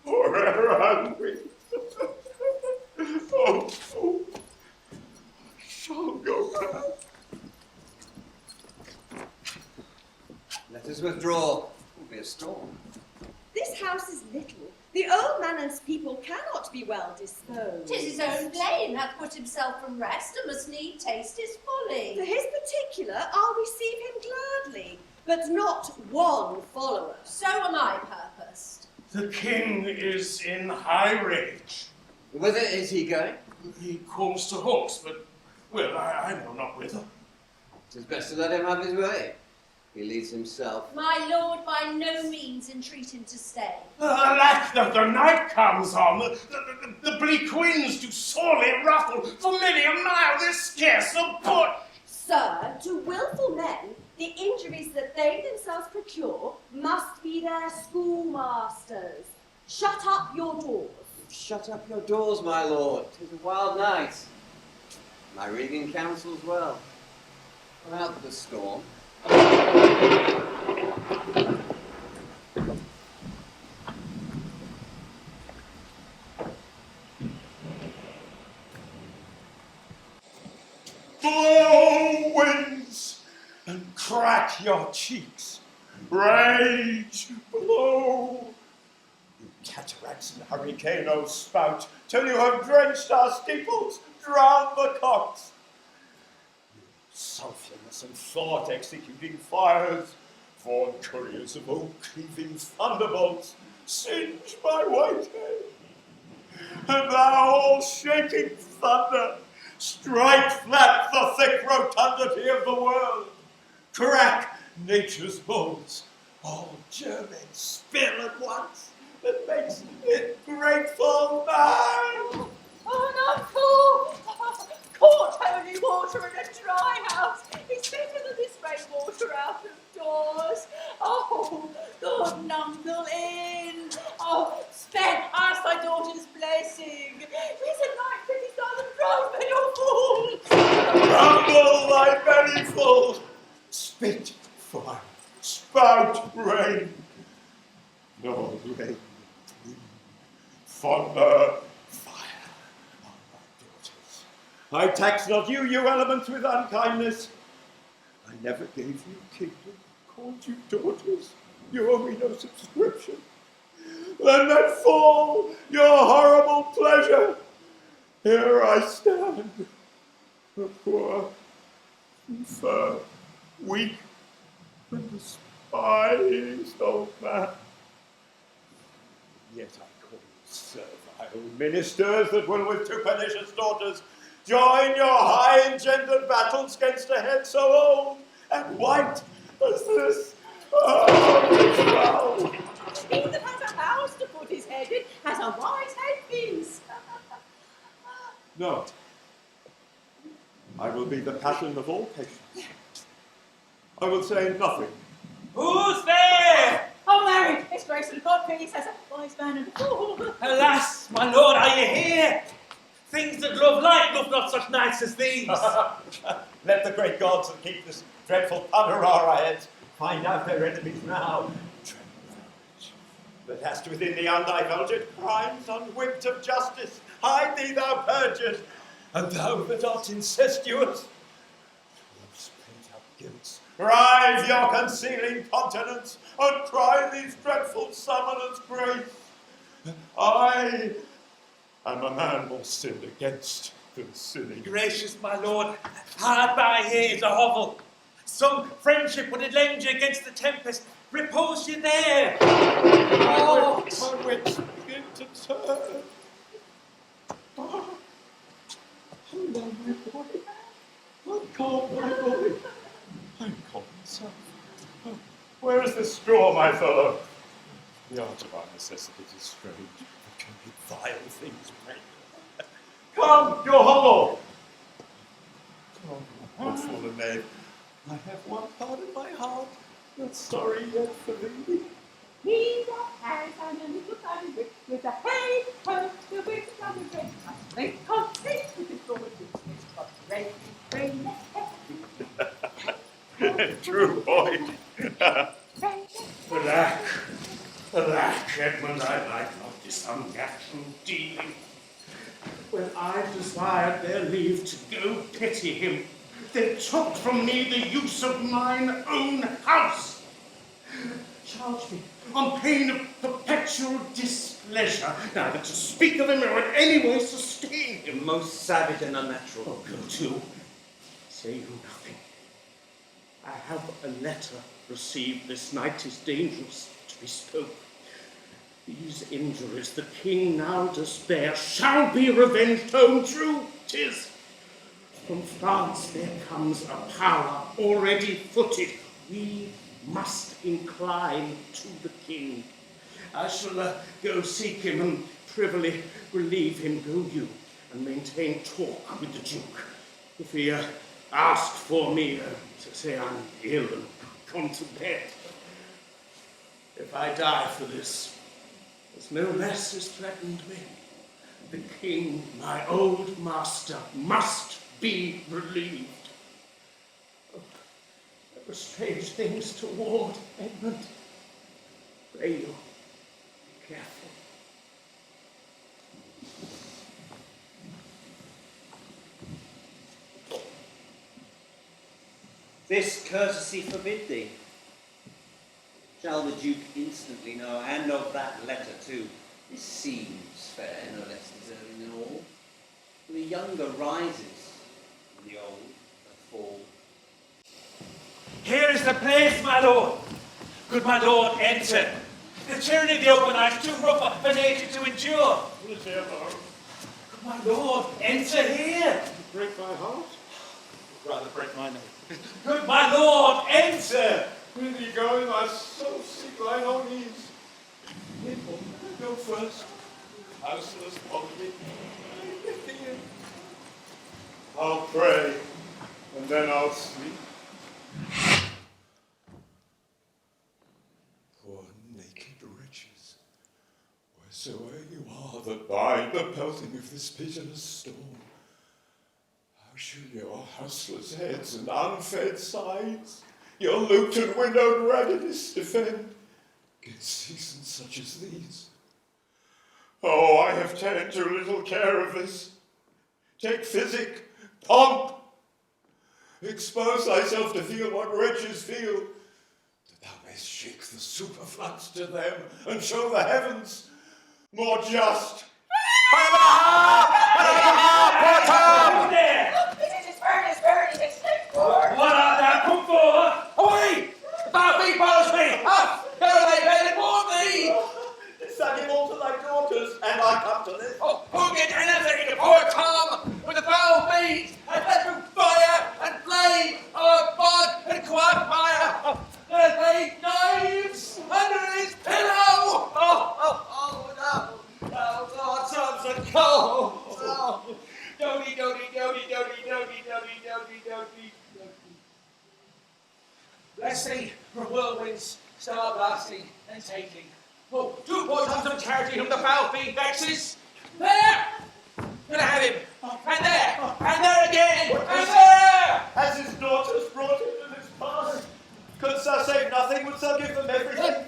Forever I'll weep. Oh, I shall go back. Let us withdraw. It will be a storm. This house is little. The old man's people cannot be well disposed. 'Tis his own blame hath put himself from rest, and must need taste his folly. For his particular, I'll receive him gladly, but not one follower. So am I purposed. The king is in high rage. Whither is he going? He calls to horse, but, well, I know not whither. 'Tis best to let him have his way. He leads himself. My lord by no means entreat him to stay. Alack, the night comes on. The bleak winds do sorely ruffle. For many a mile there's scarce a bush. Sir, to wilful men, the injuries that they themselves procure must be their schoolmasters. Shut up your doors. Shut up your doors, my lord. 'Tis a wild night. My reading counsels well. Without the storm. Blow, winds, and crack your cheeks. Rage, blow. You cataracts and hurricaneos spout, till you have drenched our steeples, drowned the cocks. You sulphurous and thought-executing fires, fawn couriers of oak-cleaving thunderbolts, singe my white head. And thou, all-shaking thunder, strike flat the thick rotundity of the world, crack nature's molds, all germing spill at once, that makes it grateful man. Oh, uncle! Caught holy water in a dry house is better than this rainwater out of doors. Oh, good uncle in. Oh, spare us thy daughter's blessing. He's a knight that is neither drunk nor fool. Rumble thy belly full, spit fire, spout rain, nor rain, thunder, fire on my daughters. I tax not you, you elements, with unkindness. I never gave you kingdom, called you daughters. You owe me no subscription. Then let fall your horrible pleasure. Here I stand, a poor, infirm, weak, and despised old man. Yet I call you servile ministers that will with two pernicious daughters join your high engendered battles against a head so old and white as this. Oh, He that has a house to put his head in has a wise head piece. no. I will be the passion of all patience. I will say nothing. Who's there? Oh, Mary, his grace and God peace as a wise man and a fool. Alas, my lord, are you here? Things that love light love not such nights as these. Let the great gods that keep this dreadful thunder o'er our heads find out their enemies now. That hast within thee undivulged crimes, unwhipped of justice, hide thee, thou perjured, and thou that art incestuous. Love's pent-up guilts, rive your concealing continence, and cry these dreadful summoners grace. I am a man more sinned against than sinning. Gracious my lord, hard by here is a hovel. Some friendship would it lend you against the tempest. Repose you there. Oh, my wits begin to turn. straw, my fellow. The art of our necessity is strange. What can be vile things made? Come, your hollow! Oh, poor fallen knave. I have one part in my heart not sorry yet for thee. He that has on a little tiny bit with a hey, ho, the big tiny bit. They can't take with his going to True, boy. Alack, Edmund, I like not this unnatural dealing. When I desired their leave to go pity him, they took from me the use of mine own house. Charge me on pain of perpetual displeasure, neither to speak of him or in any way sustain him. Most savage and unnatural. Oh, go to. Say you nothing. I have a letter received this night. 'Tis dangerous to be spoke. These injuries the king now does bear shall be revenged home. True, 'tis. From France there comes a power already footed. We must incline to the king. I shall go seek him and privily relieve him. Go you and maintain talk with the duke. If he ask for me, to say I'm ill and gone to bed. If I die for this, as no less is threatened me, the king, my old master, must be relieved. Oh, there were strange things toward, Edmund. Pray you, be careful. This courtesy forbid thee. Shall the Duke instantly know, and of that letter too? This seems fair, no less deserving than all. For the younger rises, and the old doth fall. Here is the place, my lord. Could my lord enter? The tyranny of the open eye is too rough for nature to endure. Who's here, Lord? Could my lord enter here? You break my heart? Rather break my name. Could my lord enter? Where are you going? I'm so sick, lying on knees. People, go first. Houseless poverty. I'll pray, and then I'll sleep. Poor naked wretches, wheresoever you are that bide the pelting of this pitiless storm, how shall your houseless heads and unfed sides, your looped and windowed raggedness defend against seasons such as these? Oh, I have taken too little care of this. Take physic, pomp. Expose thyself to feel what wretches feel, that thou mayst shake the superflux to them and show the heavens more just. What art thou come for? Away! Barbie follows me! Up! Go thy bed and warm thee! Send him all to thy daughters, and I come to this. Oh, who get anything to poor Tom with the foul feet and let through fire and flame, fog and quagmire? There's laid knives under his pillow! Oh, no! Oh, God, Tom's a cold! Oh, dody, dody, dody, dody, dody, dody, dody, dody. Bless thee for whirlwinds, star blasting and taking. Oh, 2 poor Toms of charity whom the foul fiend vexes. There! Gonna have him. And there! And there again! And there! Has his daughters brought him to this pass? Couldst thou say nothing? Wouldst thou give them everything?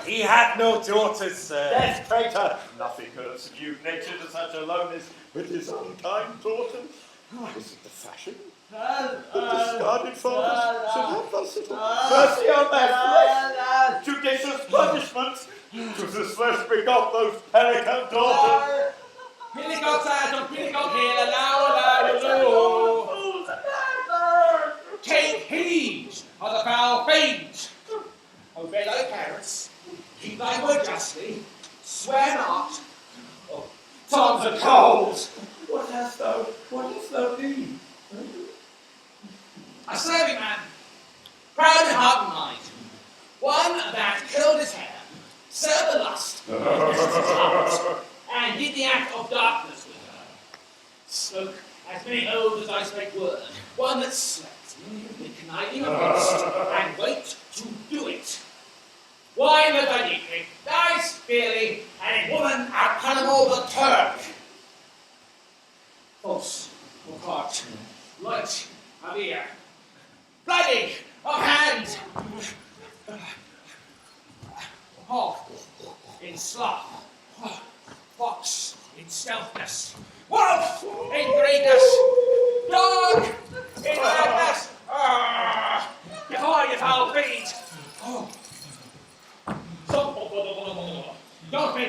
He had no daughters, sir. Death, traitor! Nothing hurts you, nature to such alone as with his unkind daughters. Is it the fashion? Discarded fathers should have thus little mercy on their flesh. Judicious punishments to this flesh begot those pelican daughters. Pillicock sad on Pillicock hill, allow. Take heed of the foul fiend. Obey thy parents. Keep thy word justly. Swear not. Oh, Tom's a cold. What hast thou need? A serving man. proud in heart and mind. One that curled his hair, served the lust of his heart, and did the act of darkness with her. Spoke as many oaths as I spake word. One that slept, the conniving of lust, and wait to do it. Why live I deeply, dies fearly, and in woman out Hannibal the Turk. False of heart, light of ear, bloody of hand, hog in sloth, fox in stealthness, wolf in greediness, dog in madness. Before you foul feet. Don't be,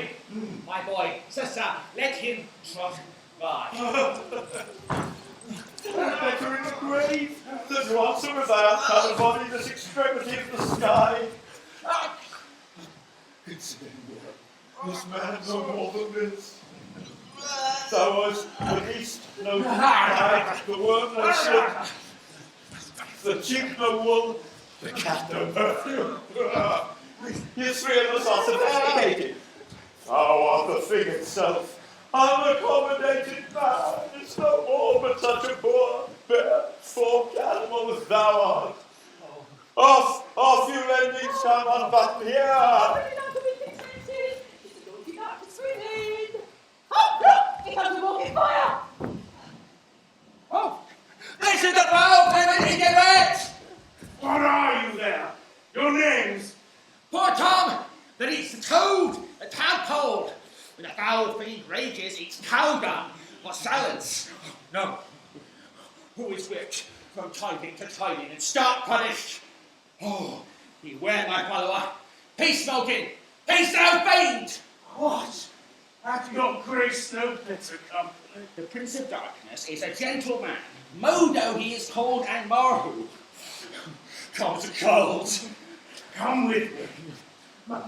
my boy, sister, let him trot by. Better in the grave than once a without other body this extremity of the sky. Consider this man no more than this. Thou was the beast no pride, the worm no slip, the chink no wool, the cat no perfume. You three of us are sophisticated. Thou art the thing itself. Unaccommodated man is no more but such a poor, bare, forked animal as thou art. Off you lendings come unbutton here. Oh, this is the foul feminine get. What are you there? Your names? Poor Tom, that eats the toad, the tadpole. When the foul fiend rages, eats cow dung or salads. No. Who is whipped from tiding to tiding and stark punished? Oh, beware, my follower. Peace smoking, peace thou fiend! What? Hath your grace no better company? The Prince of Darkness is a gentleman. Modo he is called, and Marhu. Come to cold. Come with me.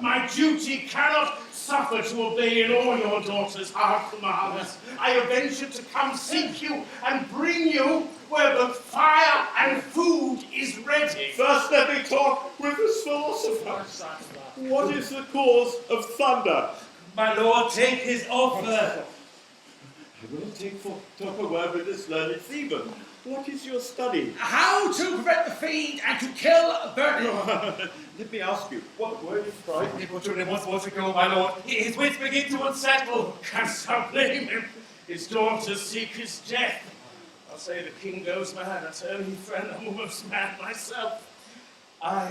My duty cannot suffer to obey in all your daughter's hard commands. I have ventured to come seek you and bring you where the fire and food is ready. First let me talk with this philosopher. What is the cause of thunder? My lord, take his offer. I will talk a word with this learned Theban. What is your study? How to prevent the fiend and to kill burning. Let me ask you, what word is fright? It was only once was ago, my lord. His wits begin to unsettle. Canst thou blame him? His daughters seek his death. I'll say the king goes mad. I tell you, friend, I'm almost mad myself. I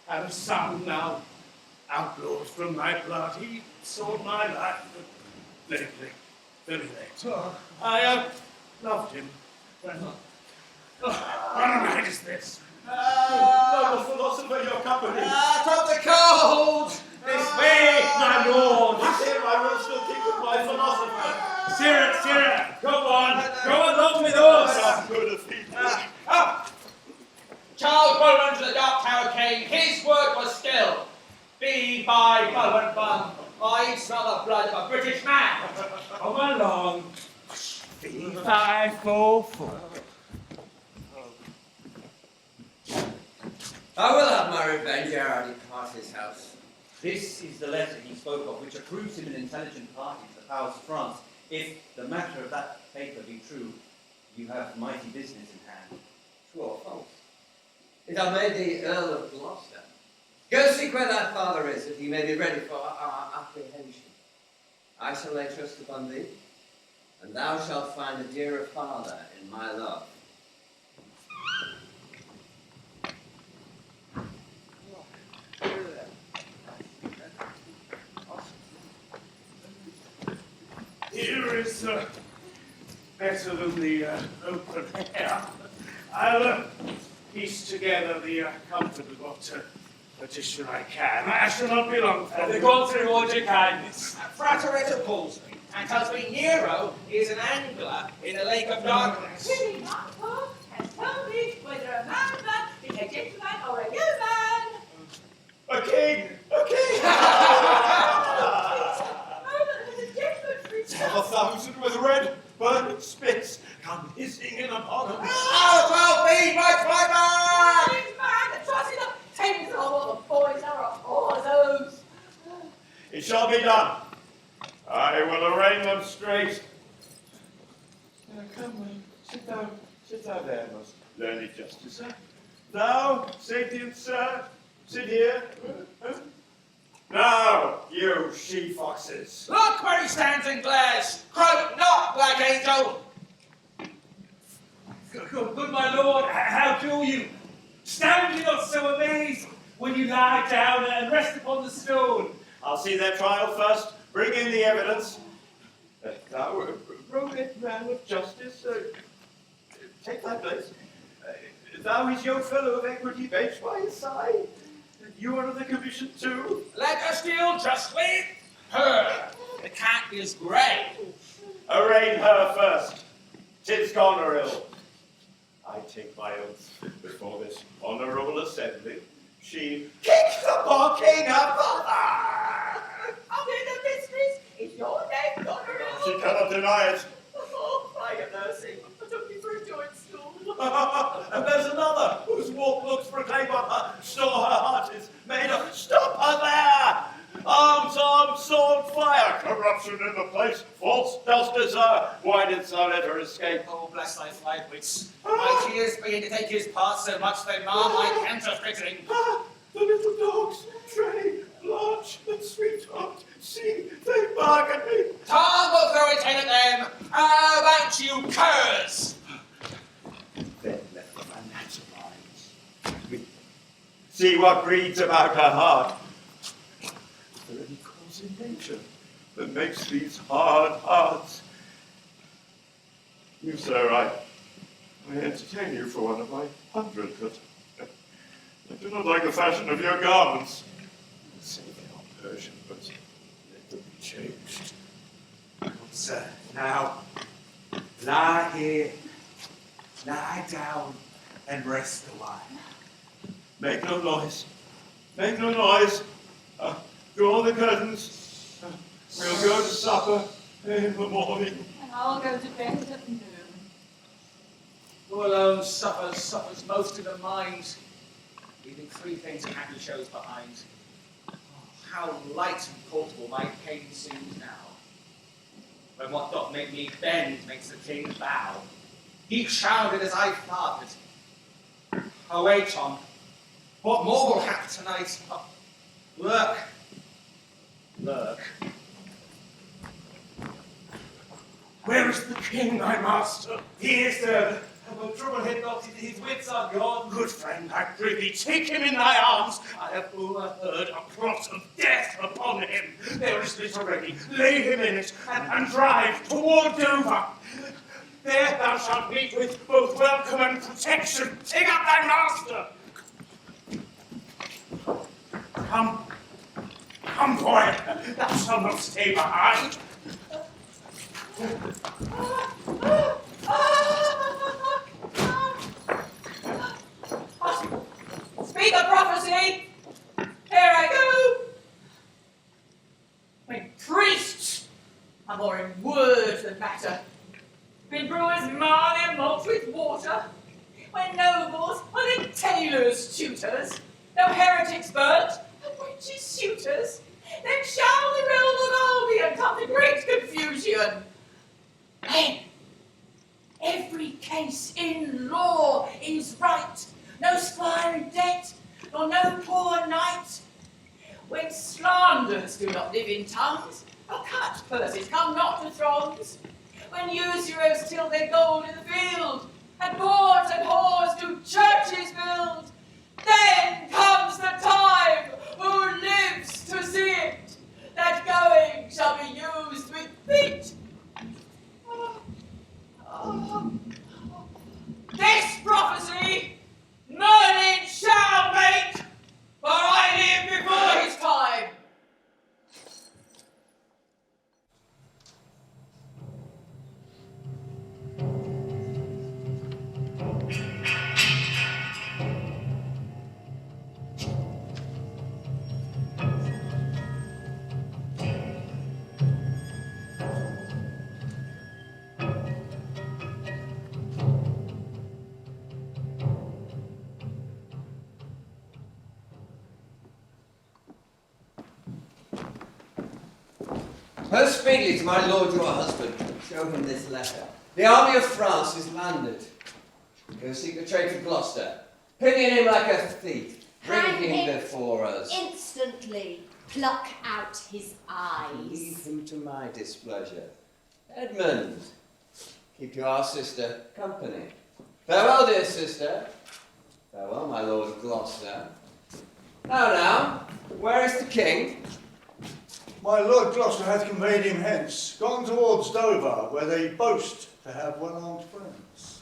have a son now, outlawed from my blood. He sought my life, but lately, very late. I loved him. Friend. What a night is this? Noble philosopher, your company. Top the cold! This way, my lord. Here I will still keep with my philosopher. Sirrah, come on. Go along with us. Good of thee. Charles Bowman to the Dark Tower came. His word was still. Be by Bowen Bun. I smell the blood of a British man. Come along. 544. I will have my revenge ere I depart his house. This is the letter he spoke of, which approves him an intelligent party to the powers of France. If the matter of that paper be true, you have mighty business in hand. True or false? It I made the Earl of Gloucester. Go seek where thy father is, that he may be ready for our apprehension. I shall lay trust upon thee, and thou shalt find a dearer father in my love. Here is better than the open air. I'll piece together the comfort of what petition I can. I shall not be long for Go on through all your kindness. Frateretta calls me and tells me Nero is an angler in the Lake of Darkness. Willie Markov has told me whether a man be a gentleman or a yeoman. A king! A king! A thousand with red burning spits come hissing in upon them. Oh, 12 feet, my man! This man be done. I will arraign them straight. Come, Wayne. Sit down there, most learned justice, sir. Thou, sapient sir, sit here. Now, you she-foxes. Look where he stands and glares! Croak not, black angel! Good my lord, how do you? Stand ye not so amazed when you lie down and rest upon the stone. I'll see their trial first. Bring in the evidence. Thou, brilliant man of justice, take thy place. Thou is your fellow of equity bench by his side. You are of the commission too. Let us deal justly. Her. The cat is grey. Arraign her first. 'Tis Goneril. I take my oath before this honourable assembly. She kicked the poor king her father. I'll be the mistress. Is your name Goneril? She cannot deny it. Oh, cry a mercy. I took me for a joint stool. And there's another whose walk looks proclaim on her, sure her heart is made of. Stop her there! Arms, sword, fire, corruption in the place, false dost desire. Why didst thou let her escape? Oh, bless thy flight wits. My tears begin to take his part so much they mar my canter fitting. The little dogs, Tray, Blanche, and Sweetheart, see, they bark at me. Tom will throw his head at them. How about you, curs? Then let them anatomise. See what breeds about her heart. Is there any cause in nature that makes these hard hearts? You, sir, I entertain you for one of my 100, but I do not like the fashion of your garments. Say they are Persian, but let them be changed. Sir, now, lie here, lie down, and rest a while. Make no noise. Make no noise. Draw the curtains. We'll go to supper in the morning. And I'll go to bed at noon. Who alone suffers most in the mind, leaving 3 faint and happy shows behind. Oh, how light and portable my pain seems now. When what doth make me bend makes the king bow. He shouted as I fathered. Oh, wait, Tom. What more will happen tonight? Oh, lurk. Where is the king, thy master? Here, sir. But trouble had not, his wits are gone. Good friend, I prithee, take him in thy arms. I have overheard a plot of death upon him. There is litter ready. Lay him in it, and drive toward Dover. There thou shalt meet with both welcome and protection. Take up thy master. Come, boy. Thou shalt not stay behind. Speak a prophecy! Here I go! When priests are more in word than matter, when brewers mar their malt with water, when nobles are the tailors' tutors, no heretics burnt, and witches suitors, then shall the realm of Albion come to great confusion. Then every case in law is right, no squire in debt, nor no poor knight. When slanders do not live in tongues, nor cut purses come not to throngs. When usurers till their gold in the field, and lords and whores do churches build, then comes the time, who lives to see it, that going shall be used with feet. This prophecy Merlin shall make, for I live before his time. Go speedily to my lord your husband. Show him this letter. The army of France is landed. Go seek the traitor Gloucester. Pinion him like a thief. Bring Hang him him before us. Instantly. Pluck out his eyes. Leave him to my displeasure. Edmund, keep to our sister company. Farewell, dear sister. Farewell, my lord of Gloucester. Now, where is the king? My lord Gloucester hath conveyed him hence, gone towards Dover, where they boast to have well-armed friends.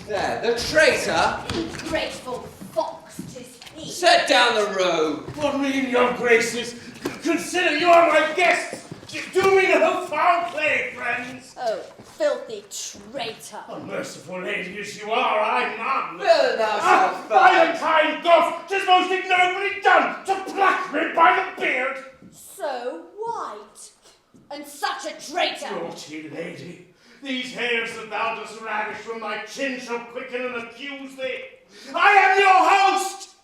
There, the traitor. Ungrateful fox, 'tis he. Set down the rogue. What mean your graces? Consider you are my guests. Do me no foul play, friends. Oh, filthy traitor. Unmerciful lady as you are, I'm none. Villain, thou shalt By find. the kind gods, 'tis most ignobly done to pluck me by the beard. So white, and such a traitor. Naughty lady, these hairs that thou dost ravish from my chin shall quicken and accuse thee. I am your host.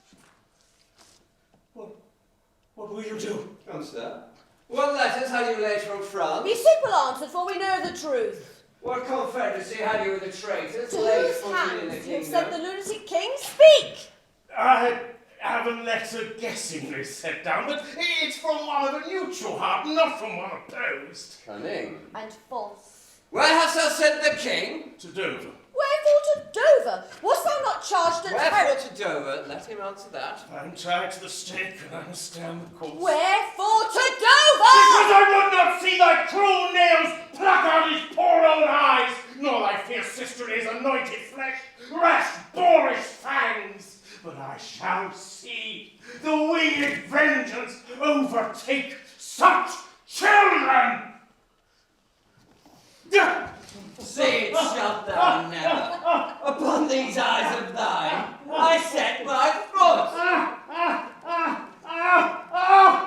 What will you do? Come, sir. What letters had you laid from France? Be simple answered, for we know the truth. What confederacy had you with the traitors? To laid whose footed in the hands you have kingdom? sent the lunatic king? Speak! I have a letter guessingly set down, but it's from one of a neutral heart, not from one opposed. Cunning. And false. Where hast thou sent the king? To Dover. Wherefore to Dover? Wast thou not charged at Wherefore to Dover? Let him answer that. I'm tied to the stake and I must stand the course. Wherefore to Because Dover? I would not see thy cruel nails pluck out his poor old eyes, nor thy fierce sister in his anointed flesh, rash boorish fangs. But I shall see the winged vengeance overtake such children. See it shalt thou never. Upon these eyes of thine, I set my foot.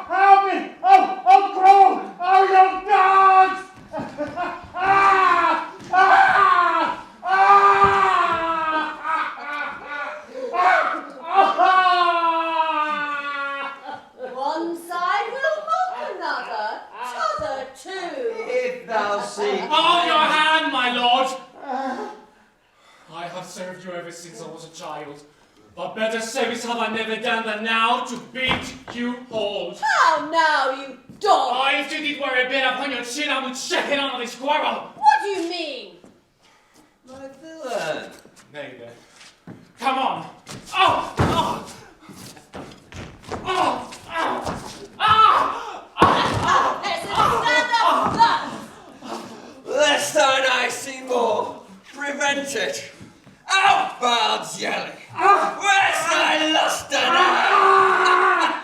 Help me! Oh, cruel! Oh, you dogs! One side will mock another, t'other too. If thou seek. Hold your hand, my lord! I have served you ever since I was a child. But better service have I never done than now to bid you hold. How now, you dog? If you did wear a bit upon your chin, I would check it on this quarrel. What do you mean? My villain. Nay then. Come on. Oh! Oh! Oh! Lest thine eye see more, prevent it. Out, bards yelling. Where's thy lustre now?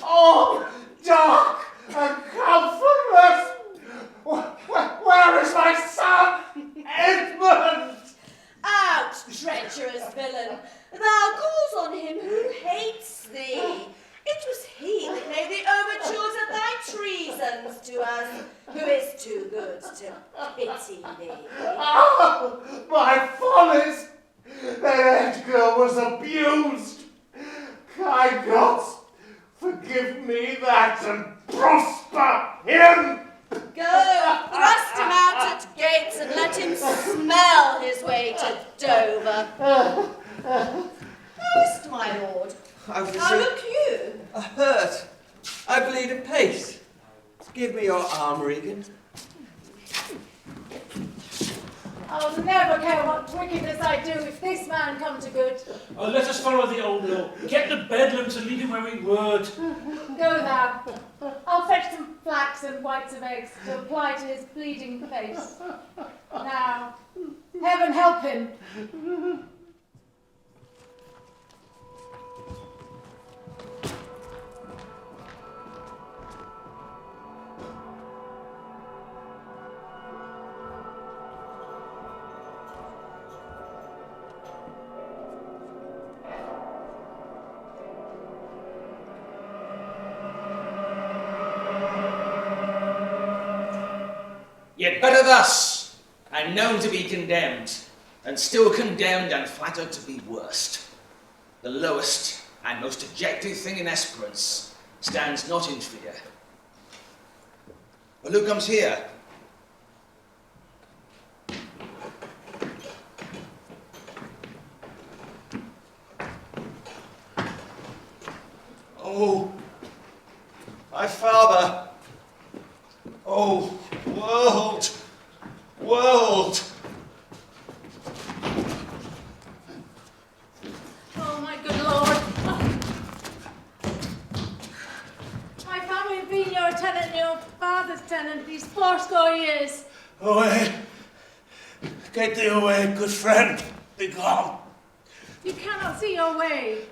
Oh, dark and comfortless! Where is my son, Edmund? Out, treacherous villain! Thou calls on him who hates thee. It was he that made the overtures of thy treasons to us, who is too good to pity thee. Oh, my follies! That Edgar was abused. Kind gods, forgive me that and prosper him! Go, thrust him out at gates and let him smell his way to Dover. Most, my lord. I was How look you? hurt. I bleed apace. Give me your arm, Regan. I'll never care what wickedness I do if this man come to good. Oh, let us follow the old law. Get the bedlam to lead him where we would. Go thou. I'll fetch some flax and whites of eggs to apply to his bleeding face. Now, heaven help him. Yet better thus, I'm known to be condemned, and still condemned and flattered to be worst. The lowest and most objective thing in Esperance stands not in fear. Well, who comes here? Oh, my father. Oh, world, world. Oh, my good lord. My family have been your tenant, your father's tenant, these fourscore years. Away. Get thee away, good friend. Be gone. You cannot see your way.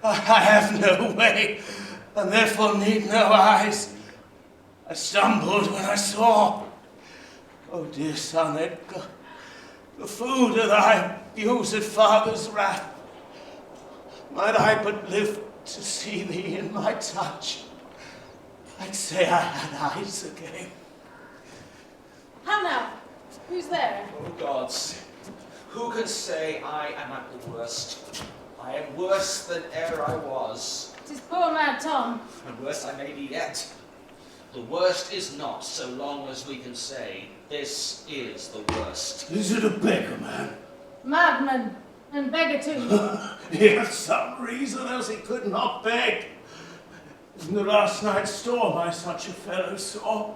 I have no way, and therefore need no eyes. I stumbled when I saw. Oh, dear son Edgar, the food of thy abused father's wrath. Might I but live to see thee in my touch, I'd say I had eyes again. How now? Who's there? Oh, gods, who can say I am at the worst? I am worse than e'er I was. 'Tis poor mad Tom. And worse I may be yet. The worst is not so long as we can say, this is the worst. Is it a beggar, man? Madman. And beggar too. He had some reason, else he could not beg. In the last night's storm I such a fellow saw,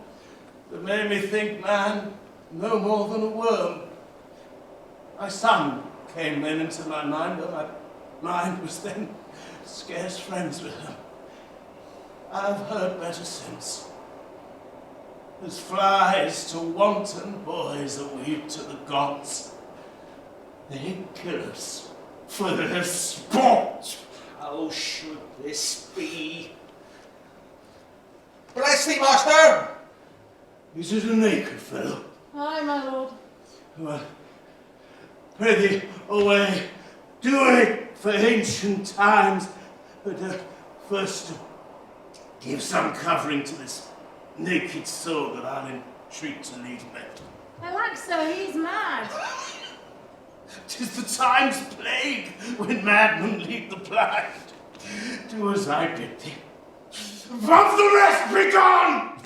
that made me think man no more than a worm. My son came then into my mind, but my mind was then scarce friends with him. I've heard better since. As flies to wanton boys are we to the gods. They kill us for their sport. How should this be? Bless thee, master! Is it a naked fellow? Aye, my lord. Well, prithee, away, do it for ancient times. But first, give some covering to this naked soul that I'll entreat to lead me. Alack, sir, he's mad. 'Tis the time's plague when madmen lead the blind. Do as I bid thee. Above the rest, be gone!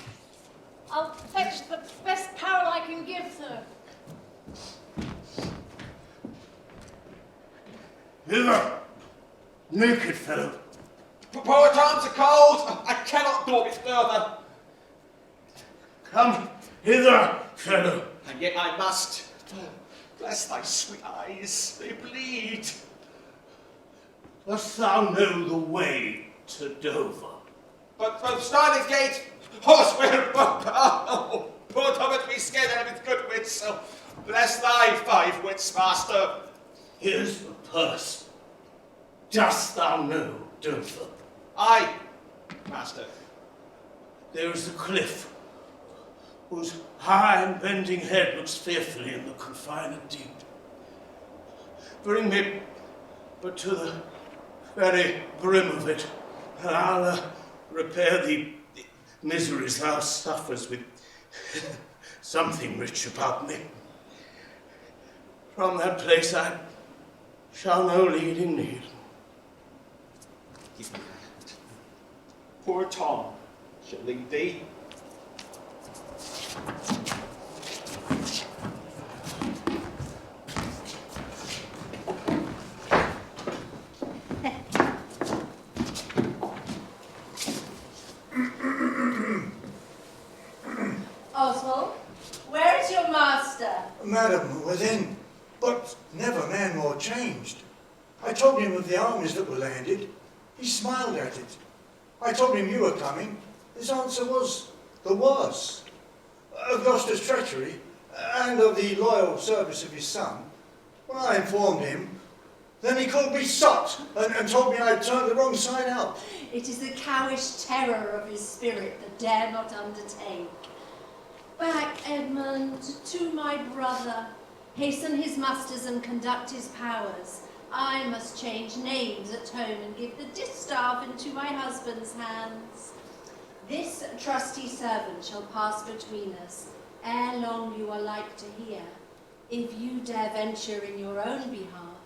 I'll fetch the best powder I can give, sir. Hither, naked fellow. Poor Tom's a cold. I cannot go it further. Come hither, fellow. And yet I must. Bless thy sweet eyes, they bleed. Dost thou know the way to Dover? But from Starling Gate, Horsewell, oh, poor Thomas be scared out of his good wits, so bless thy 5 wits, master. Here's the purse. Dost thou know Dover? Aye, master. There is a cliff, whose high and bending head looks fearfully in the confine of deep. Bring me but to the very brim of it, and I'll repair the miseries thou suffers with something rich about me. From that place I shall no leading need. Give me that. Poor Tom shall lead thee. Oswald, where is your master? Madam, within, but never man more changed. I told him of the armies that were landed. He smiled at it. I told him you were coming. His answer was, there was. Of Gloucester's treachery, and of the loyal service of his son. When I informed him, then he called me sot, and told me I'd turned the wrong side out. It is the cowish terror of his spirit that dare not undertake. Back, Edmund, to my brother. Hasten his musters and conduct his powers. I must change names at home and give the distaff into my husband's hands. This trusty servant shall pass between us. Ere long you are like to hear. If you dare venture in your own behalf,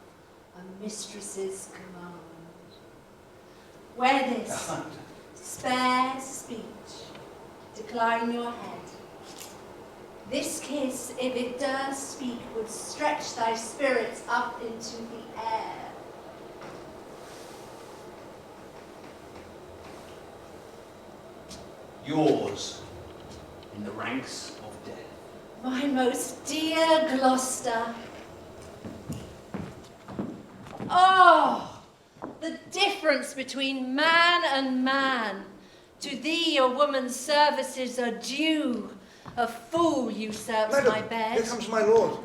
a mistress's command. Wear this, spare speech, decline your head. This kiss, if it durst speak, would stretch thy spirits up into the air. Yours in the ranks of death. My most dear Gloucester. Oh, the difference between man and man. To thee your woman's services are due. A fool usurps Madam, my bed. here comes my lord.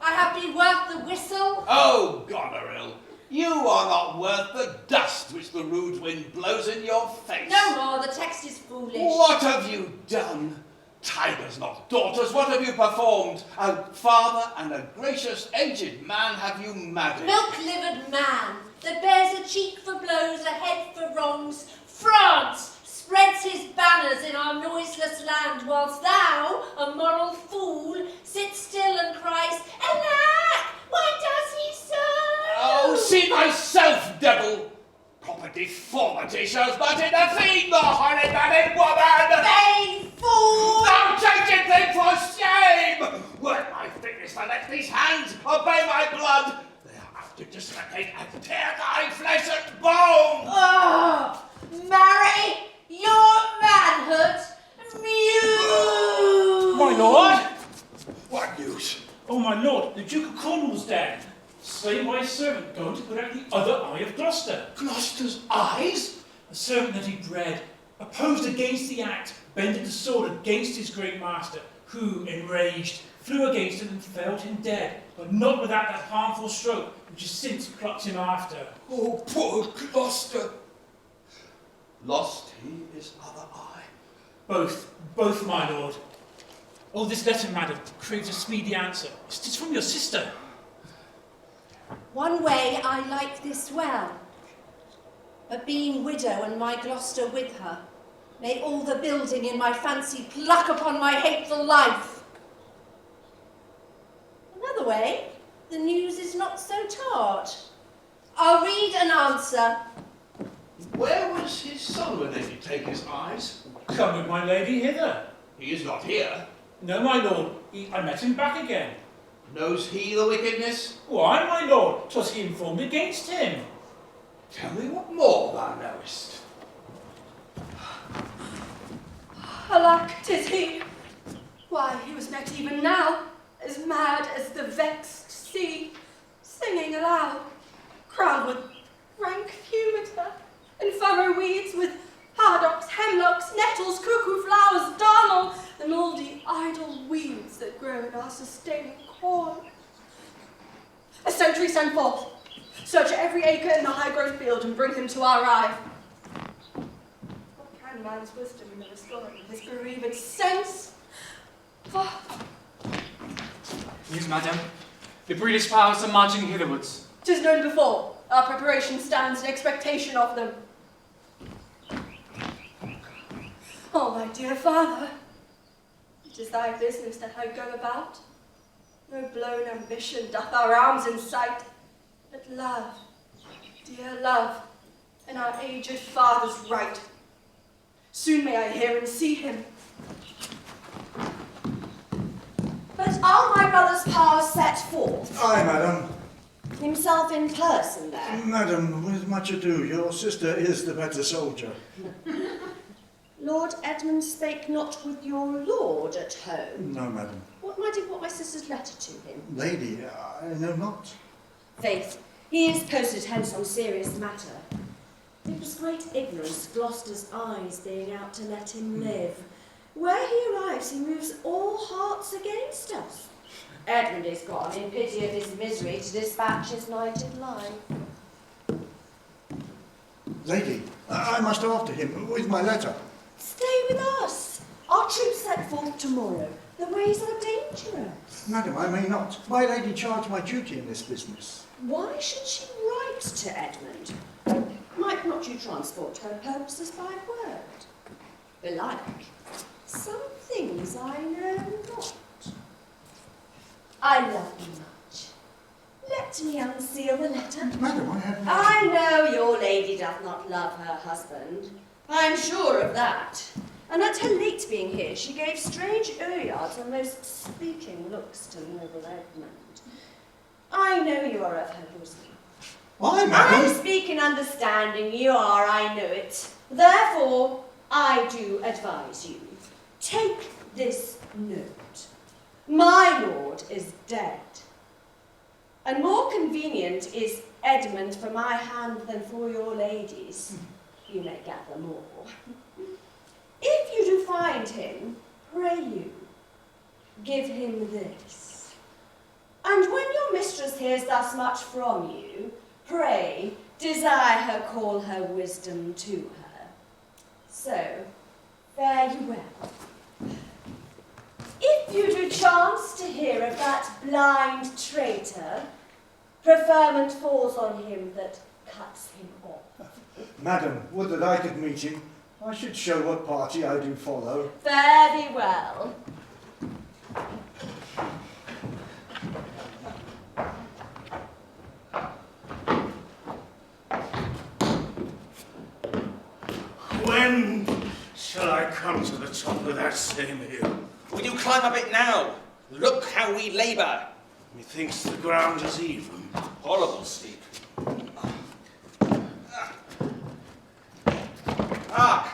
I have been worth the whistle. Oh, Goneril, you are not worth the dust which the rude wind blows in your face. No more, the text is foolish. What have you done? Tigers, not daughters, what have you performed? A father and a gracious aged man have you married. Milk-livered man that bears a cheek for blows, a head for wrongs. France spreads his banners in our noiseless land, whilst thou, a moral fool, sits still and cries, Alack, why does he so? Oh, see thyself, devil! Proper deformity shows but in a fiend the horrid man in woman! Vain fool! Thou changing thing for shame! Were my fitness to let these hands obey my blood, they are out to dislocate and tear thy flesh and bone! Oh, marry your manhood, muse! My lord! What news? Oh, my lord, the Duke of Cornwall's dead. Slain by a servant going to put out the other eye of Gloucester. Gloucester's eyes? A servant that he bred, opposed against the act, bended the sword against his great master, who, enraged, flew against him and felled him dead, but not without that harmful stroke which has since plucked him after. Oh, poor Gloucester! Lost he his other eye? Both, my lord. Oh, this letter, madam, craves a speedy answer. It is from your sister. One way I like this well, but being widow and my Gloucester with her, may all the building in my fancy pluck upon my hateful life. Another way, the news is not so tart. I'll read and answer. Where was his son when they did take his eyes? Come with my lady hither. He is not here. No, my lord, I met him back again. Knows he the wickedness? Why, my lord, 'twas he informed against him. Tell me what more thou knowest. Alack, 'tis he. Why, he was not even now as mad as the vexed sea, singing aloud, crowned with rank fumiter, and furrow weeds with hardocks, hemlocks, nettles, cuckoo flowers, darnel, and all the idle weeds that grow in our sustaining corn. A sentry send forth. Search every acre in the high-grown field and bring him to our eye. What can man's wisdom in the restoring of his bereaved sense? Yes, madam. The British powers are marching hitherwards. 'Tis known before. Our preparation stands in expectation of them. Oh, my dear father, it is thy business that I go about. No blown ambition doth our arms incite, but love, dear love, and our aged father's right. Soon may I hear and see him. But are my brother's powers set forth? Aye, madam. Himself in person there? Madam, with much ado, your sister is the better soldier. Lord Edmund spake not with your lord at home. No, madam. What might have brought my sister's letter to him? Lady, I know not. Faith, he is posted hence on serious matter. It was great ignorance Gloucester's eyes being out to let him live. Where he arrives, he moves all hearts against us. Edmund is gone in pity of his misery to dispatch his knighted life. Lady, I must after him with my letter. Stay with us. Our troops set forth tomorrow. The ways are dangerous. Madam, I may not. My lady charged my duty in this business. Why should she write to Edmund? Might not you transport her purposes by word? Belike, some things I know not. I love you much. let me unseal the letter. Madam, I have... I know your lady doth not love her husband. I am sure of that. And at her late being here, she gave strange yards and most speaking looks to noble Edmund. I know you are of her bosom. Why, I madam? speak in understanding, you are, I know it. Therefore, I do advise you, take this note. My lord is dead. And more convenient is Edmund for my hand than for your lady's. You may gather more. If you do find him, pray you, give him this. And when your mistress hears thus much from you, pray, desire her call her wisdom to her. So, fare you well. If you do chance to hear of that blind traitor, preferment falls on him that cuts him off. Madam, would that I could meet him. I should show what party I do follow. Fare thee well. When shall I come to the top of that same hill? Will you climb up it now? Look how we labour. Methinks the ground is even. Horrible steep. Hark!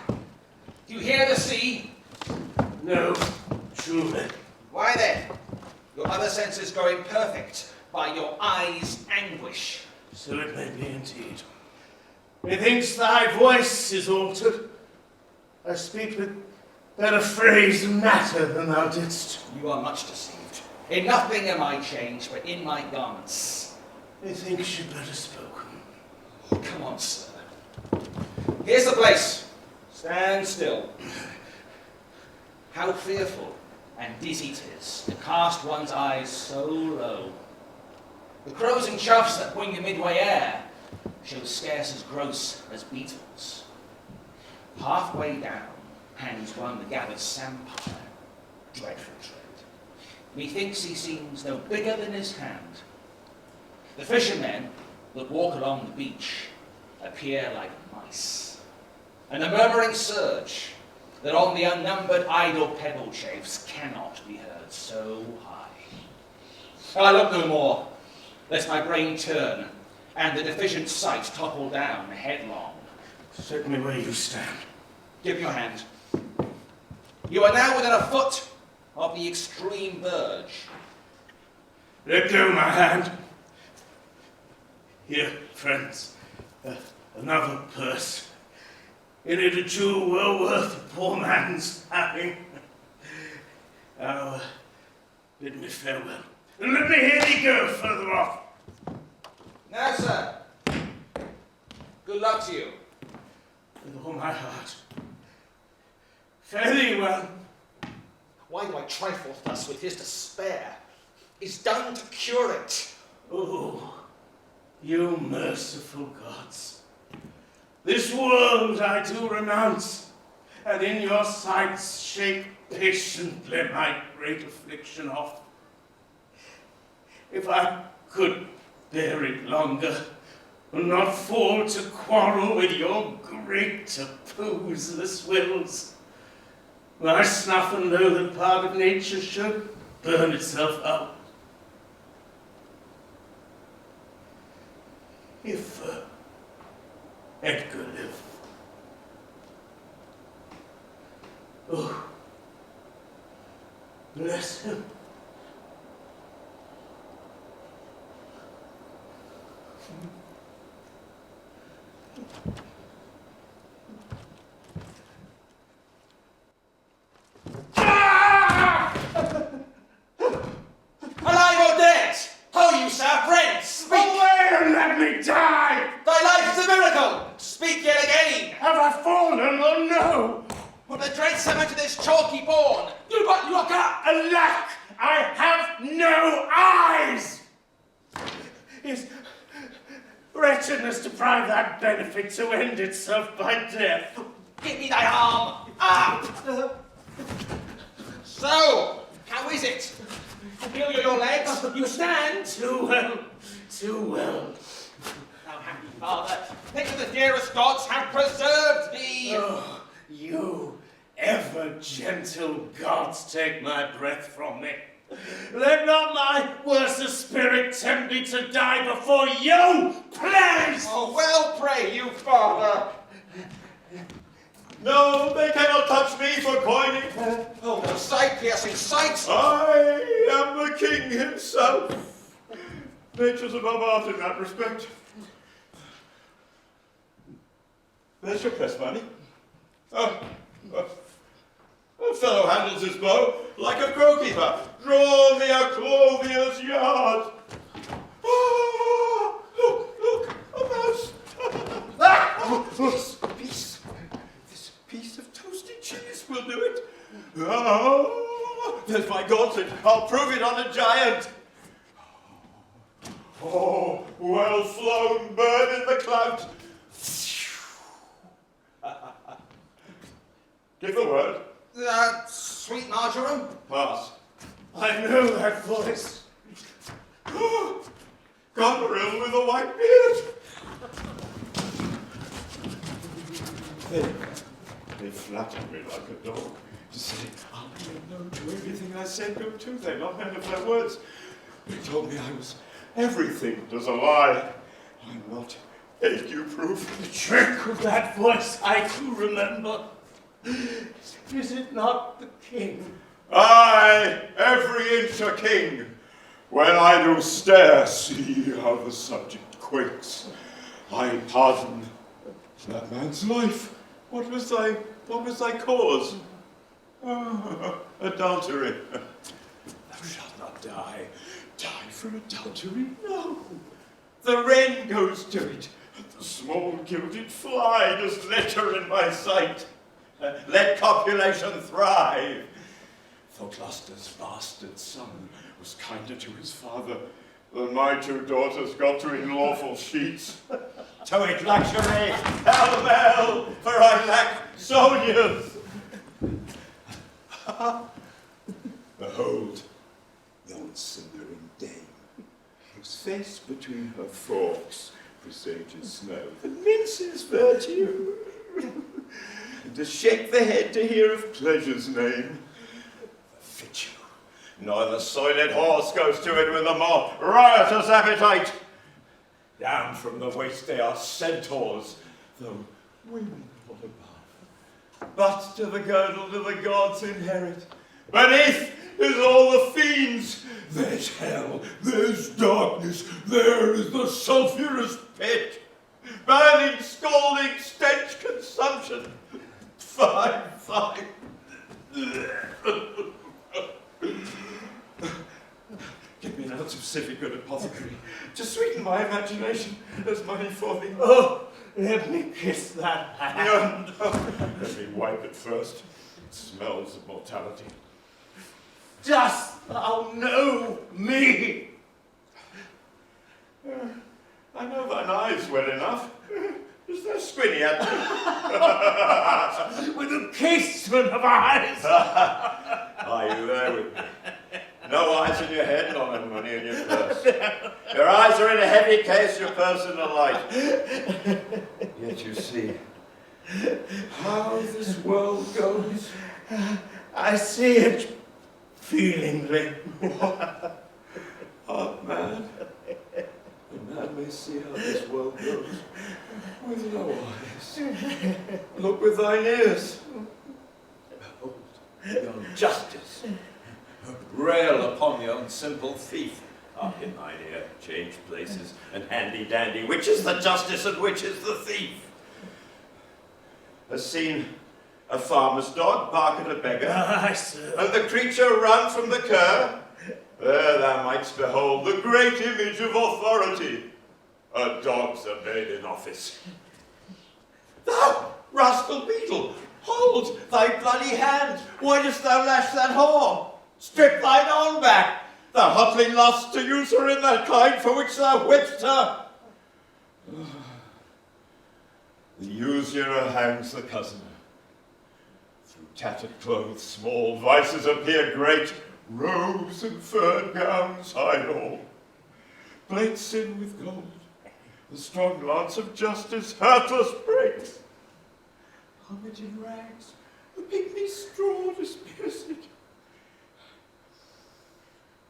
Do you hear the sea? No, truly. Why then? Your other senses grow imperfect by your eyes' anguish. So it may be indeed. Methinks thy voice is altered. I speak with better phrase and matter than thou didst. You are much deceived. In nothing am I changed, but in my garments. Methinks you better spoken. Oh, come on, sir. Here's the place. Stand still. How fearful and dizzy 'tis to cast one's eyes so low. The crows and choughs that wing the midway air show scarce as gross as beetles. Halfway down hangs one the gathered sampire, dreadful tread. Methinks he seems no bigger than his hand. The fishermen that walk along the beach appear like mice, and the murmuring surge that on the unnumbered idle pebble chafes cannot be heard so high. I look no more, lest my brain turn, and the deficient sight topple down headlong. Set me where you stand. Give me your hand. You are now within a foot of the extreme verge. Let go my hand. Here, friends, another purse. In it a jewel well worth a poor man's having. Now, bid me farewell, and let me hear thee go further off. Now, sir, good luck to you. With all my heart. Fare thee well. Why do I trifle thus with his despair? Is done to cure it. Oh, you merciful gods. This world I do renounce, and in your sights shake patiently my great affliction off. If I could bear it longer, and not fall to quarrel with your great opposeless wills, I snuff and know that part of nature should burn itself out. If Edgar lived. Oh, bless him. Alive or dead? Ho, you sir, friends, speak! Away and let me die! Thy life is a miracle! Speak yet again! Have I fallen or no? From the dread summit to this chalky bourne, do but look up! Alack, I have no eyes! Is wretchedness deprive that benefit to end itself by death? Give me thy arm! Up! So, how is it? Feel your legs? You stand? Too well, too well. Thou happy father, think of the dearest gods have preserved thee. Oh, you ever gentle gods take my breath from me. Let not my worst spirit tempt me to die before you, please! Oh, well pray you, father. No, they cannot touch me for coining. Oh, no sight, piercing sight. I am the king himself. Nature's above art in that respect. There's your press money. A fellow handles his bow like a crowkeeper. Draw me a clothier's yard. Oh, look, a mouse. This piece of toasted cheese will do it. Oh, there's my gauntlet. I'll prove it on a giant. Oh, well flown bird in the cloud. Give the word. Sweet marjoram? Pass. I know that voice. Goneril with a white beard. They flatter me like a dog. To say, I'll be a no to everything I said go to. They're not men of their words. They told me I was everything. Does a lie. I'm not ague-proof. The trick of that voice I do remember. Is it not the king? Aye, every inch a king. When I do stare, see how the subject quakes. I pardon that man's life. What was thy cause? Adultery. Thou shalt not die. Die for adultery? No. The wren goes to it. The small gilded fly does litter in my sight. Let copulation thrive. For Gloucester's bastard son was kinder to his father than my two daughters got to in lawful sheets. To it luxury, pell-mell, for I lack soldiers. Behold, yon sundering dame, whose face between her forks presages snow, and minces virtue, and to shake the head to hear of pleasure's name. Fit you, nor the soiled horse goes to it with a more riotous appetite. Down from the waist they are centaurs, though women all above. But to the girdle do the gods inherit. Beneath is all the fiends. There's hell, there's darkness, there is the sulphurous pit. Burning, scalding, stench, consumption. Fine. Give me an ounce of civic good apothecary to sweeten my imagination. There's money for thee. Oh, let me kiss that hand. Let me wipe it first. It smells of mortality. Dost thou know me? I know thine eyes well enough. Is there squinny at me? With a casement of eyes. Are you there with me? No eyes in your head, nor no money in your purse. Your eyes are in a heavy case, your purse in a light. Yet you see how this world goes. I see it feelingly. Art man? A man may see how this world goes with no eyes. Look with thine ears. Behold yon justice. Rail upon yon simple thief. Up in thine ear, change places, and handy-dandy, which is the justice and which is the thief? Has seen a farmer's dog bark at a beggar, Aye, sir. and the creature run from the cur? There thou mightst behold the great image of authority. A dog's obeyed in office. Thou, rascal beetle, hold thy bloody hand. Why dost thou lash that whore? Strip thine own back. Thou hotly lust to use her in that kind for which thou whipp'st her. The usurer hangs the cozener. Through tattered clothes, small vices appear great. Robes and furred gowns hide all. plates in with gold. The strong lance of justice hurtless breaks. Helmet in rags, the pygmy straw dispierced.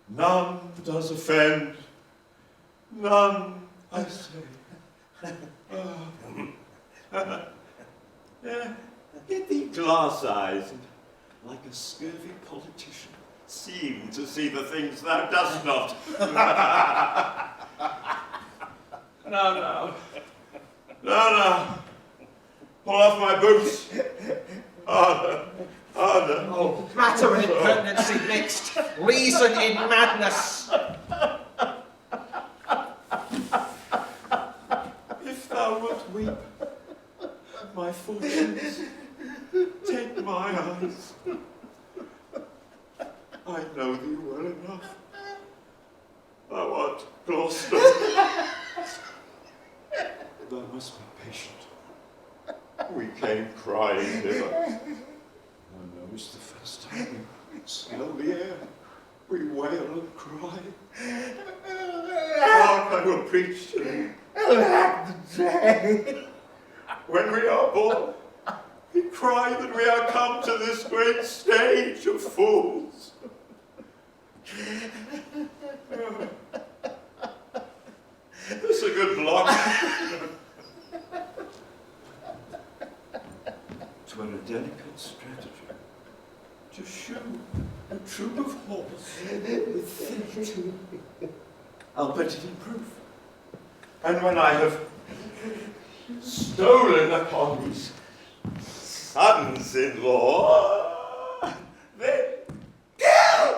None does offend, none, I say. Yeah, get thee glass eyes, and like a scurvy politician, seem to see the things thou dost not. No. Pull off my boots. Harder. Oh, matter and impertinency mixed, reason in madness. If thou wilt weep at my fortunes, take my eyes. I know thee well enough. Thou art Gloucester. Thou must be patient. We came crying hither. Thou knowest the first time we smell the air, we wail and cry. Hark, I will preach to thee. When we are born, we cry that we are come to this great stage of fools. This is a good block. 'Twere a delicate strategy to shoe a troop of horse with feet. I'll put it in proof. And when I have stolen upon these sons-in-law, then kill!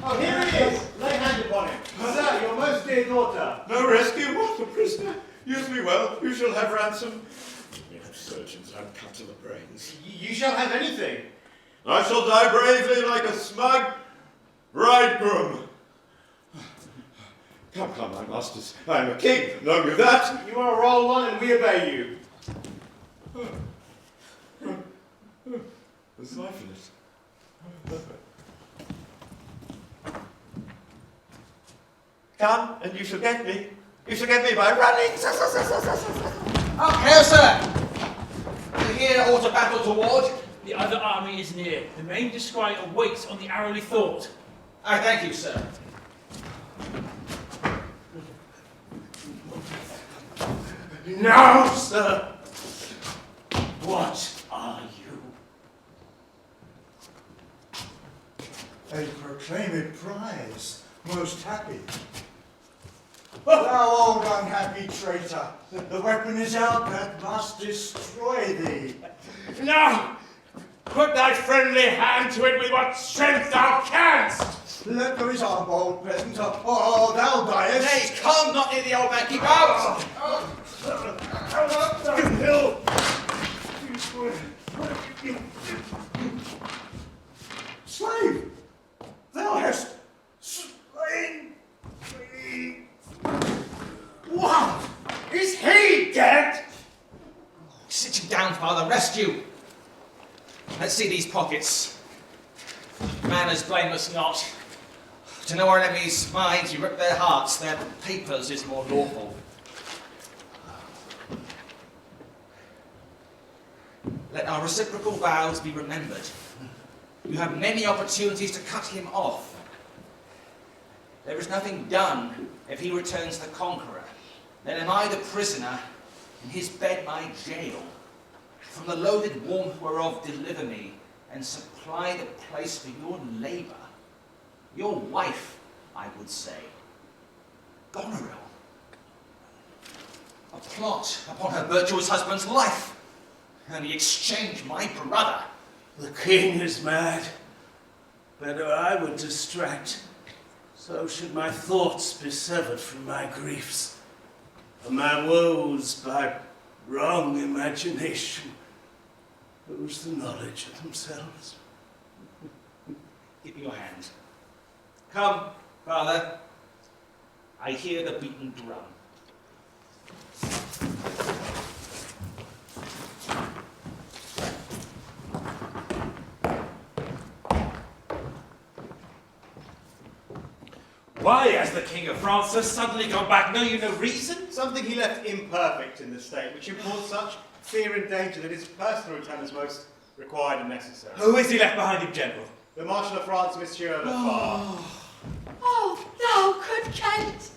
Oh, here he is! Lay hand upon him. Sir, your most dear daughter. No rescue, what a prisoner. Use me well, you shall have ransom. You surgeons, I'm cut to the brains. You shall have anything. I shall die bravely like a smug bridegroom. Come, my masters. I am a king, know you that? You are a royal one and we obey you. There's life in it. Come, and you shall get me. You shall get me by running. Up here, sir! You hear aught of battle toward? The other army is near. The main disquiet awaits on the arrowly thought. I thank you, sir. Now, sir, what are you? A proclaimed prize, most happy. Thou old unhappy traitor, the weapon is out that must destroy thee. Now, put thy friendly hand to it with what strength thou canst. Let go his arm, old peasant, or thou diest. Nay, come not near the old man, keep out! Slave, thou hast slain me. What? Is he dead? Sit you down, father, rest you. Let's see these pockets. Man as blameless not. To know our enemies' minds, you rip their hearts, their papers is more lawful. Let our reciprocal vows be remembered. You have many opportunities to cut him off. There is nothing done if he returns the conqueror. Then am I the prisoner, and his bed my jail. From the loaded warmth whereof deliver me, and supply the place for your labour. Your wife, I would say. Goneril. A plot upon her virtuous husband's life. And he exchanged my brother. The king is mad. Better I would distract. So should my thoughts be severed from my griefs. And my woes by wrong imagination lose the knowledge of themselves. Give me your hand. Come, father. I hear the beaten drum. Why has the King of France so suddenly gone back? Know you no reason? Something he left imperfect in the state, which imports such fear and danger that his personal return is most required and necessary. Who is he left behind him, General? The Marshal of France, Monsieur Le Phare. Oh, thou good Kent!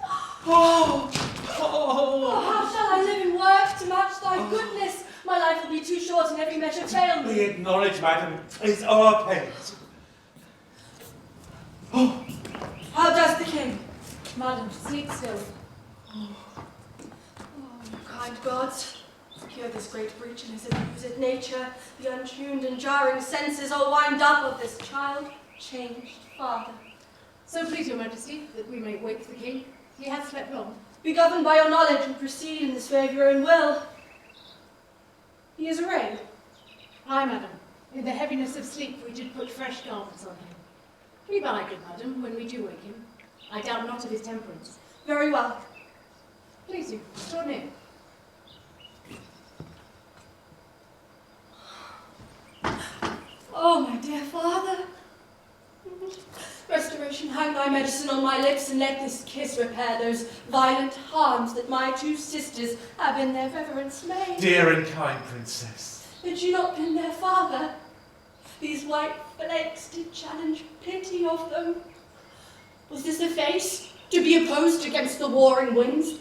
Oh. How shall I live and work to match thy goodness? My life will be too short and every measure fail me. We acknowledge, madam, is our payment. How does the king? Madam, sleep still. Oh, kind gods, hear this great breach in his abused nature, the untuned and jarring senses all wind up of this child, changed father. So please your majesty, that we may wake the king. He hath slept long. Be governed by your knowledge and proceed in this way of your own will. He is arrayed. Aye, madam. In the heaviness of sleep we did put fresh garments on him. Be by, good madam, when we do wake him. I doubt not of his temperance. Very well. Please you, draw near. Oh, my dear father. Restoration, hang thy medicine on my lips, and let this kiss repair those violent harms that my two sisters have in their reverence made. Dear and kind princess. Had you not been their father, these white flakes did challenge pity of them. Was this a face to be opposed against the warring winds?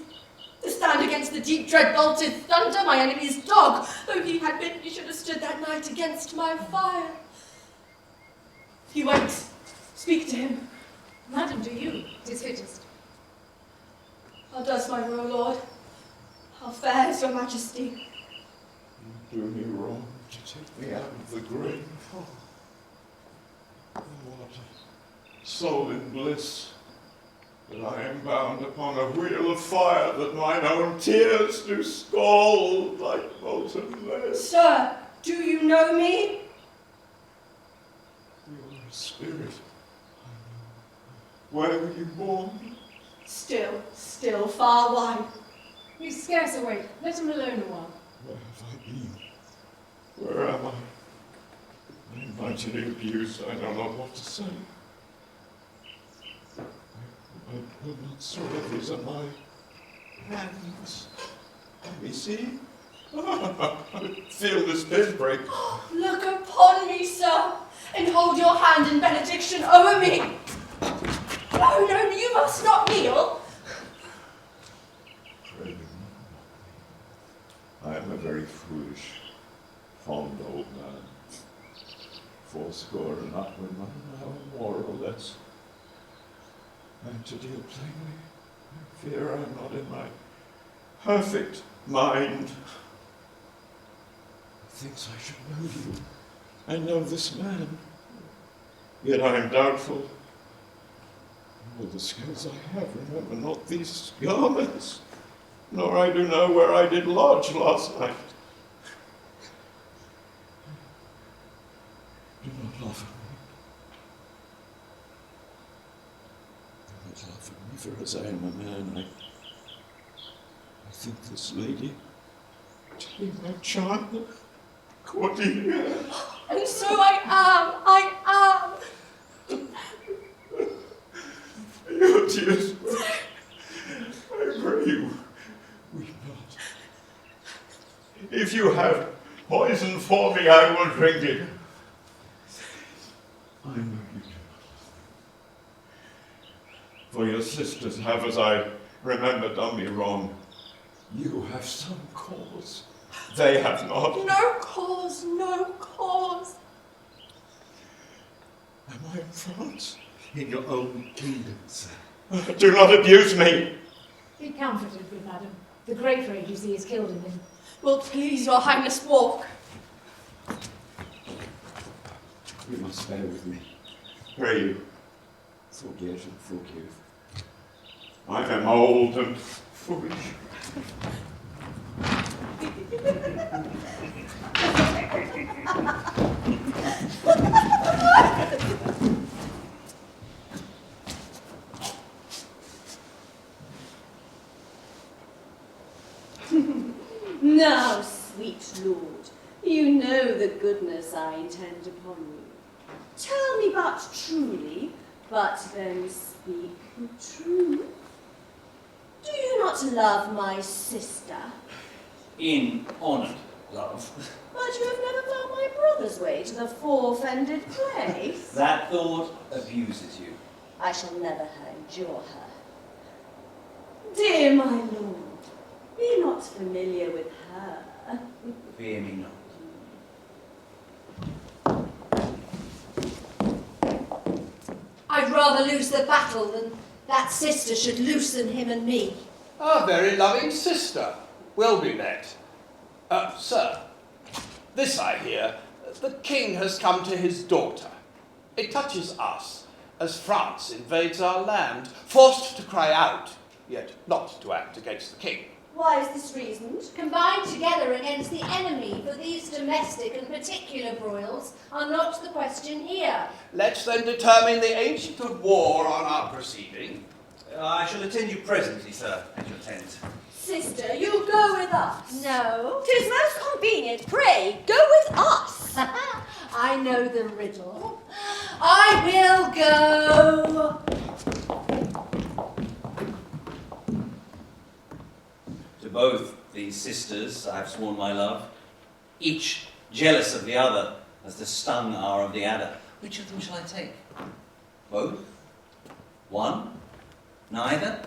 To stand against the deep dread bolted thunder, my enemy's dog, though he had been, he should have stood that night against my fire. He wakes. Speak to him. Madam, do you? 'Tis fittest. How does my royal lord? How fares your majesty? You do me wrong to take me out of the grave. Oh, what a soul in bliss, that I am bound upon a wheel of fire, that mine own tears do scald like molten lead. Sir, do you know me? You are a spirit. Where were you born? Still far wide. He's scarce awake. Let him alone a while. Where have I been? Where am I? I am mightily abused. I know not what to say. I will not swear. These are my hands. Let me see. I feel this pinprick. Look upon me, sir, and hold your hand in benediction over me. No, you must not kneel. Pray do not. I am a very foolish, fond old man. Fourscore and upward, now more or less. And to deal plainly, I fear I am not in my perfect mind. Thinks I should know you. I know this man. Yet I am doubtful. All the skills I have, remember not these garments, nor I do know where I did lodge last night. Do not laugh at me. Do not laugh at me, for as I am a man, I think this lady to be my child, Cordelia. And so I am. Your tears, I pray you, weep not. If you have poison for me, I will drink it. I know you do not. For your sisters have, as I remember, done me wrong. You have some cause. They have not. No cause, no cause. Am I in France? In your own kingdom, sir. Do not abuse me. Be comforted, good madam. The great rage you see is killed in him. Will please your highness walk? You must bear with me. Pray you, forget and forgive. I am old and foolish. Now, sweet lord, you know the goodness I intend upon you. Tell me but truly, but then speak the truth. Do you not love my sister? In honoured love. But you have never found my brother's way to the four-fended place. That thought abuses you. I shall never endure her. Dear my lord, be not familiar with her. Fear me not. I'd rather lose the battle than that sister should loosen him and me. A very loving sister. Well be met. Sir, this I hear, the king has come to his daughter. It touches us, as France invades our land, forced to cry out, yet not to act against the king. Why is this reasoned? Combined together against the enemy, for these domestic and particular broils are not the question here. Let's then determine the ancient of war on our proceeding. I shall attend you presently, sir, at your tent. Sister, you'll go with us. No. 'Tis most convenient. Pray, go with us. I know the riddle. I will go. To both these sisters I have sworn my love, each jealous of the other, as the stung are of the adder. Which of them shall I take? Both? One? Neither?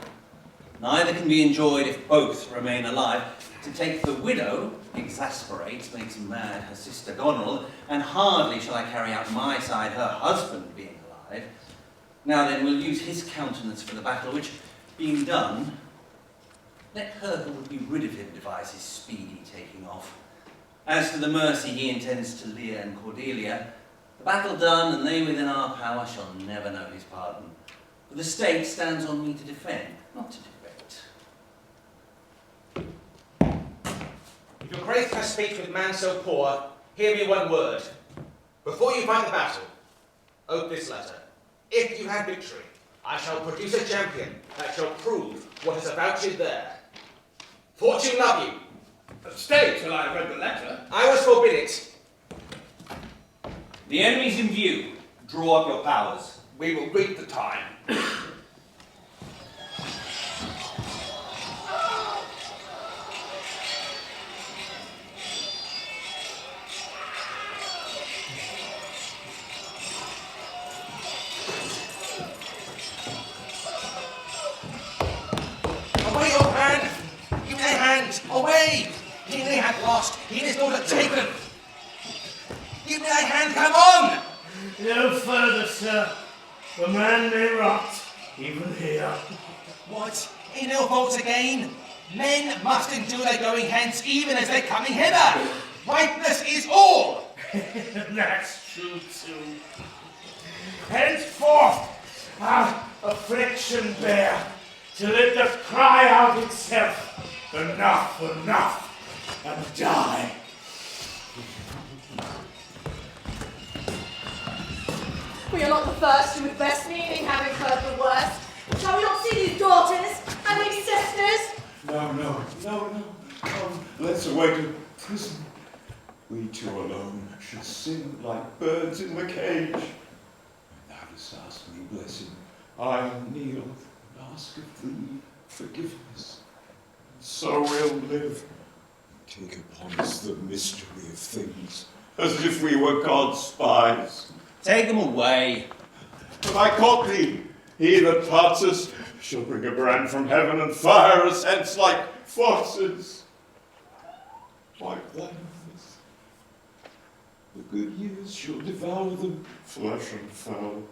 Neither can be enjoyed if both remain alive. To take the widow exasperates, makes mad her sister Goneril, and hardly shall I carry out my side, her husband being alive. Now then, we'll use his countenance for the battle, which, being done, let her who would be rid of him devise his speedy taking off. As to the mercy he intends to Lear and Cordelia, the battle done and they within our power shall never know his pardon. For the state stands on me to defend, not to debate. If your grace has speech with man so poor, hear me one word. Before you fight the battle, ope this letter. If you have victory, I shall produce a champion that shall prove what is avouched there. Fortune love you. Stay till I have read the letter. I was forbid it. The enemy's in view. Draw up your powers. We will read the time. Away your hand! Give me thy hand! Away! He they hath lost, he and his daughter taken. Give me thy hand, come on! No further, sir. The man may rot, even here. What? In ill faults again? Men must endure their going hence, even as they're coming hither. Ripeness is all. That's true, too. Henceforth, our affliction bear, till it doth cry out itself, enough, enough, and die. We are not the first who with best meaning, having heard the worst. Shall we not see these daughters and these sisters? No. Come, let's away to prison. We two alone should sing like birds in the cage. Thou dost ask me blessing. I kneel and ask of thee forgiveness. So we'll live. Take upon us the mystery of things, as if we were God's spies. Take them away. Have I caught thee? He that parts us shall bring a brand from heaven and fire us hence like foxes. Like lions. The good years shall devour them, flesh and foul.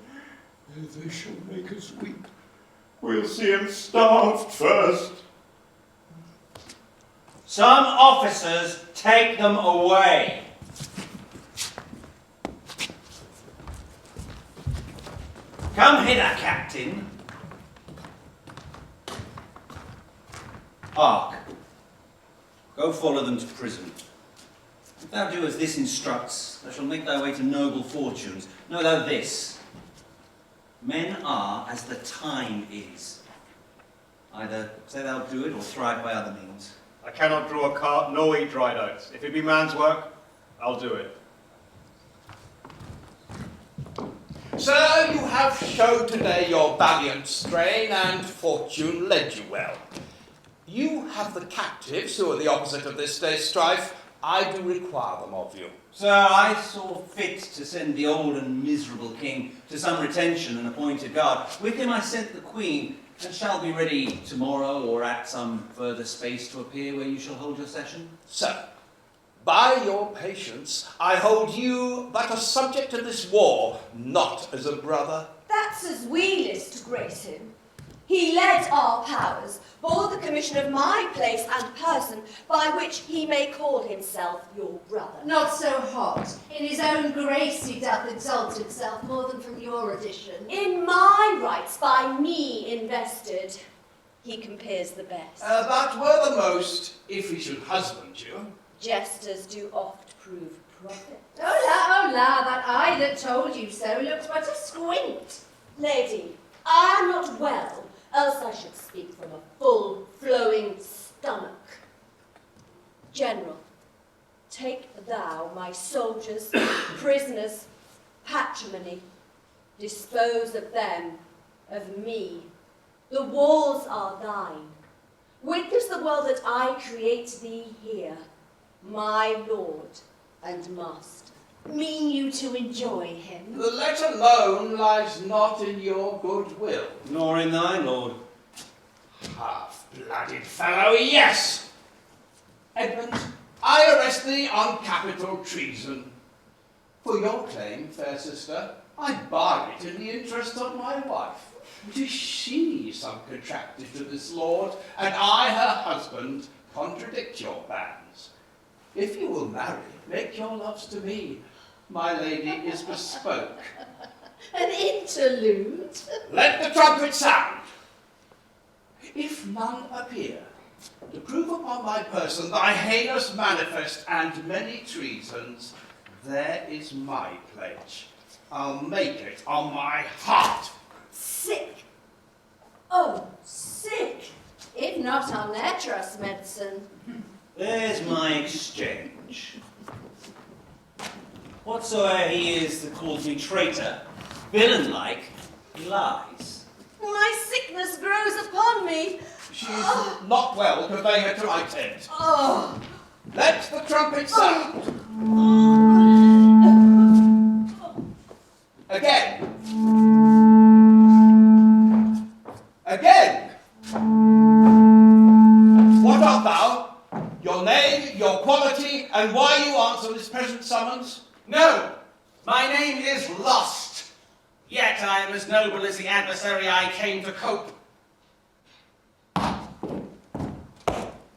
They shall make us weep. We'll see him starved first. Some officers take them away. Come hither, Captain. Hark. Go follow them to prison. If thou do as this instructs, thou shalt make thy way to noble fortunes. Know thou this. Men are as the time is. Either say thou do it or thrive by other means. I cannot draw a cart nor eat dried oats. If it be man's work, I'll do it. Sir, you have shown today your valiant strain, and fortune led you well. You have the captives who are the opposite of this day's strife. I do require them of you. Sir, I saw fit to send the old and miserable king to some retention and appoint a guard. With him I sent the queen, and shall be ready tomorrow or at some further space to appear where you shall hold your session. Sir, by your patience, I hold you but a subject of this war, not as a brother. That's as we list to grace him. He led our powers, bore the commission of my place and person, by which he may call himself your brother. Not so hot. In his own grace he doth exalt himself more than from your addition. In my rights, by me invested, he compares the best. That were the most, if he should husband you. Jesters do oft prove prophets. Hola, that eye that told you so looks but a squint. Lady, I am not well, else I should speak from a full, flowing stomach. General, take thou my soldiers, prisoners, patrimony, dispose of them, of me. The walls are thine. Witness the world that I create thee here, my lord and master. Mean you to enjoy him? The let alone lies not in your goodwill. Nor in thine, lord. Half-blooded fellow, yes! Edmund, I arrest thee on capital treason. For your claim, fair sister, I bar it in the interest of my wife. It is she some contracted to this lord, and I, her husband, contradict your bans. If you will marry, make your loves to me. My lady is bespoke. An interlude? Let the trumpet sound. If none appear, to prove upon my person thy heinous manifest and many treasons, there is my pledge. I'll make it on my heart. Sick. Oh, sick. If not on their trust medicine. There's my exchange. Whatsoe'er he is that calls me traitor, villain-like, he lies. My sickness grows upon me. She is not well, convey her to my tent. Oh. Let the trumpet sound. Again. Again. What art thou? Your name, your quality, and why you answer this present summons? No! My name is Lost. Yet I am as noble as the adversary I came to cope.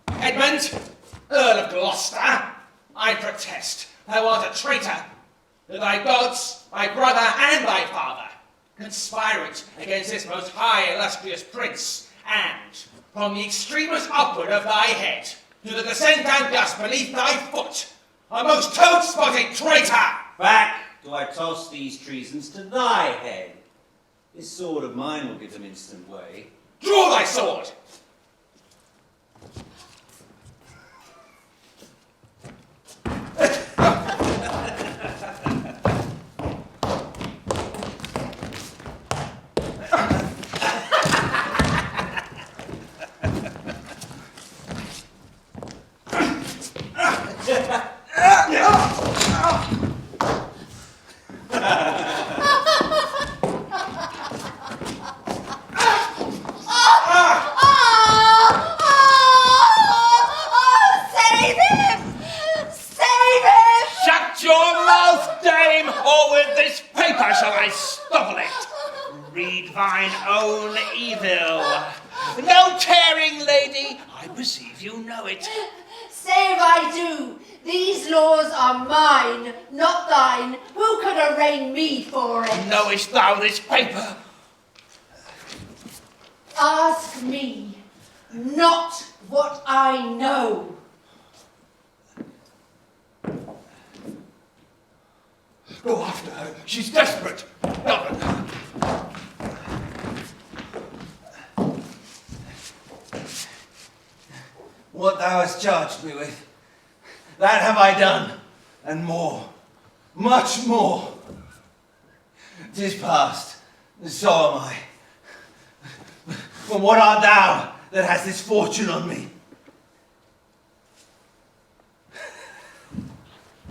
Edmund, Earl of Gloucester, I protest thou art a traitor, that thy gods, thy brother, and thy father conspirate against this most high illustrious prince, and from the extremest upward of thy head to the descent and dust beneath thy foot, a most toad-spotted traitor! Back do I toss these treasons to thy head. This sword of mine will give them instant way. Draw thy sword! Save I do. These laws are mine, not thine. Who could arraign me for it? Knowest thou this paper? Ask me, not what I know. Go after her. She's desperate. Govern her. What thou hast charged me with, that have I done, and more, much more. 'tis past, so am I. But what art thou that has this fortune on me?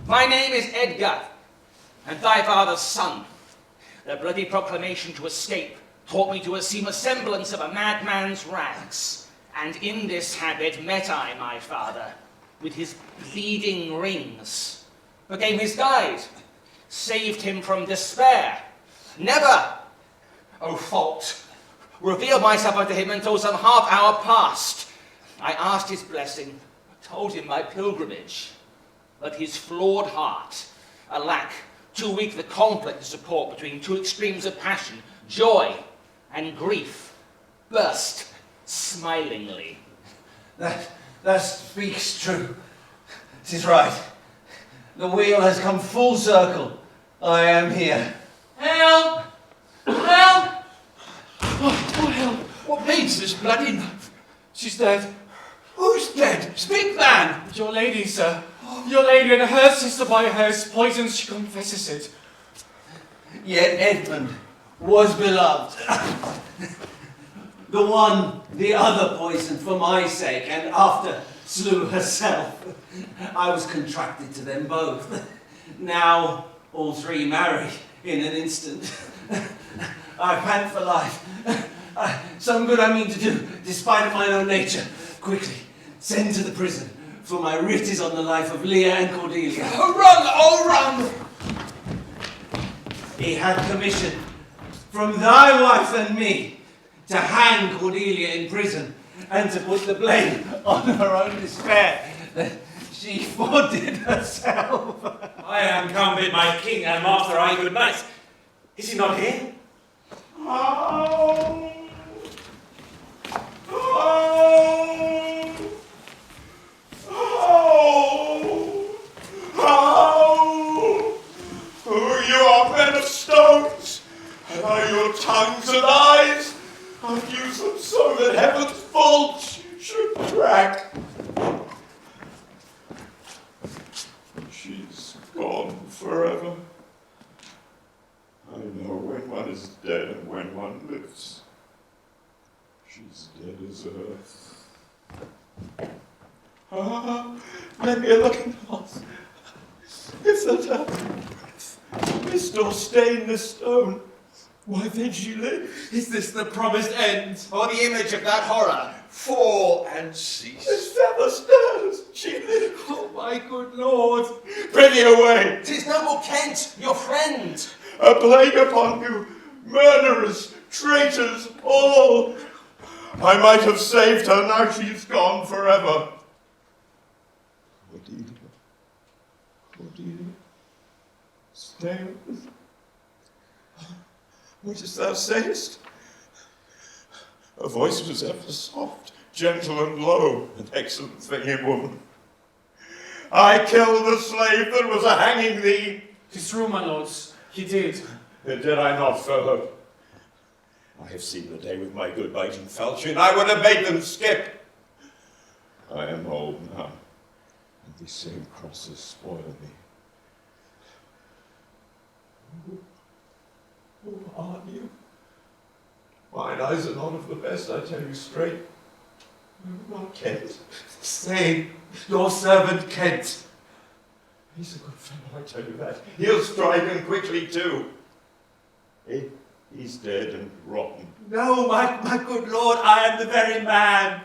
My name is Edgar, and thy father's son. The bloody proclamation to escape taught me to assume a semblance of a madman's rags, and in this habit met I my father, with his bleeding rings, became his guide, saved him from despair. Never, O fault, revealed myself unto him until some half hour past. I asked his blessing, told him my pilgrimage, but his flawed heart, alack, too weak the conflict to support between two extremes of passion, joy and grief, burst smilingly. That speaks true. 'Tis right. The wheel has come full circle. I am here. Help! Help! Oh, help! What means this bloody knife? She's dead. Who's dead? Speak, man! Your lady, sir. Your lady and her sister by hers poisoned, she confesses it. Yet Edmund was beloved. The one, the other poisoned for my sake, and after slew herself. I was contracted to them both. Now all three marry in an instant. I pant for life. Some good I mean to do, despite of mine own nature. Quickly, send to the prison, for my writ is on the life of Lear and Cordelia. Oh, run! Oh, run! He had commission from thy wife and me to hang Cordelia in prison and to put the blame on her own despair that she forded herself. I am come bid my king and master I good night. Is he not here? Oh! Oh! Oh! Oh! Oh, you are men of stones, and are your tongues and eyes? I'll use them so that heaven's bolts should crack. She's gone forever. I know when one is dead and when one lives. She's dead as earth. Ah, let me a looking glass. If that her breath mist or stain the stone, why then she lives. Is this the promised end, or the image of that horror? Fall and cease. As feather stirs, she lives. Oh, my good lord. Prithee away. 'Tis noble Kent, your friend. A plague upon you, murderers, traitors, all. I might have saved her, now she's gone forever. Cordelia, Cordelia, stay with us. What dost thou sayest? Her voice was ever soft, gentle and low, an excellent thing in woman. I killed the slave that was a-hanging thee. 'Tis true, my lords, he did. Did I not, fellow? I have seen the day with my good biting falchion. I would have made them skip. I am old now, and these same crosses spoil me. Who are you? Mine eyes are not of the best, I tell you straight. You are not Kent. Say, your servant Kent. He's a good fellow, I tell you that. He'll strike, and quickly too. He's dead and rotten. No, my good lord, I am the very man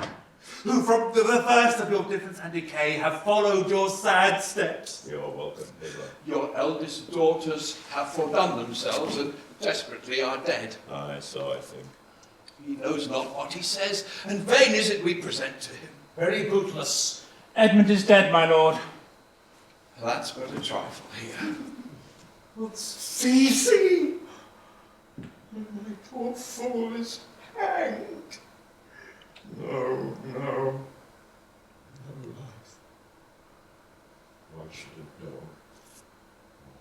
who from the first of your difference and decay have followed your sad steps. You're welcome hither. Your eldest daughters have fordone themselves and desperately are dead. Aye, so I think. He knows not what he says, and vain is it we present to him. Very bootless. Edmund is dead, my lord. That's but a trifle here. See! My poor fool is hanged. No life. Why should a dog,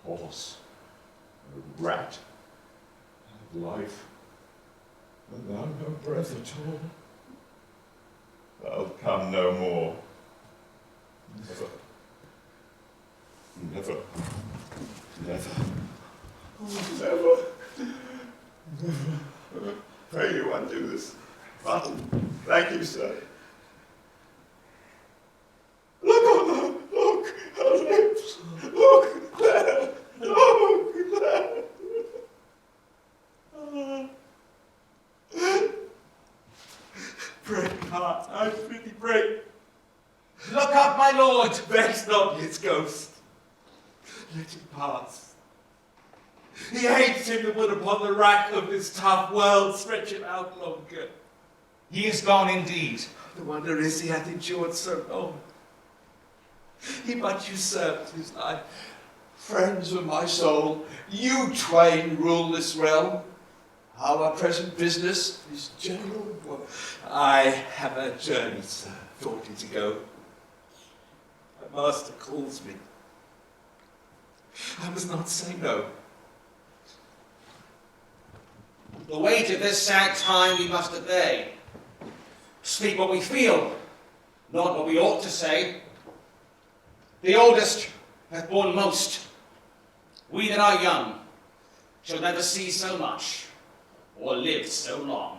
a horse, a rat have life, and thou no breath at all? Thou come no more. Never. Oh, never. you, sir. Look on her. Look, her lips. Look there. Look there. Break heart, I prithee break. Look up, my lord! Vex not his ghost. Let him pass. He hates him that would upon the rack of this tough world stretch him out longer. He is gone indeed. The wonder is he hath endured so long. He but usurped his life. Friends of my soul, you twain rule this realm. Our present business is general work. I have a journey, sir, 40 to go. My master calls me. I must not say no. The weight of this sad time we must obey. Speak what we feel, not what we ought to say. The oldest hath borne most. We that are young shall never see so much or live so long.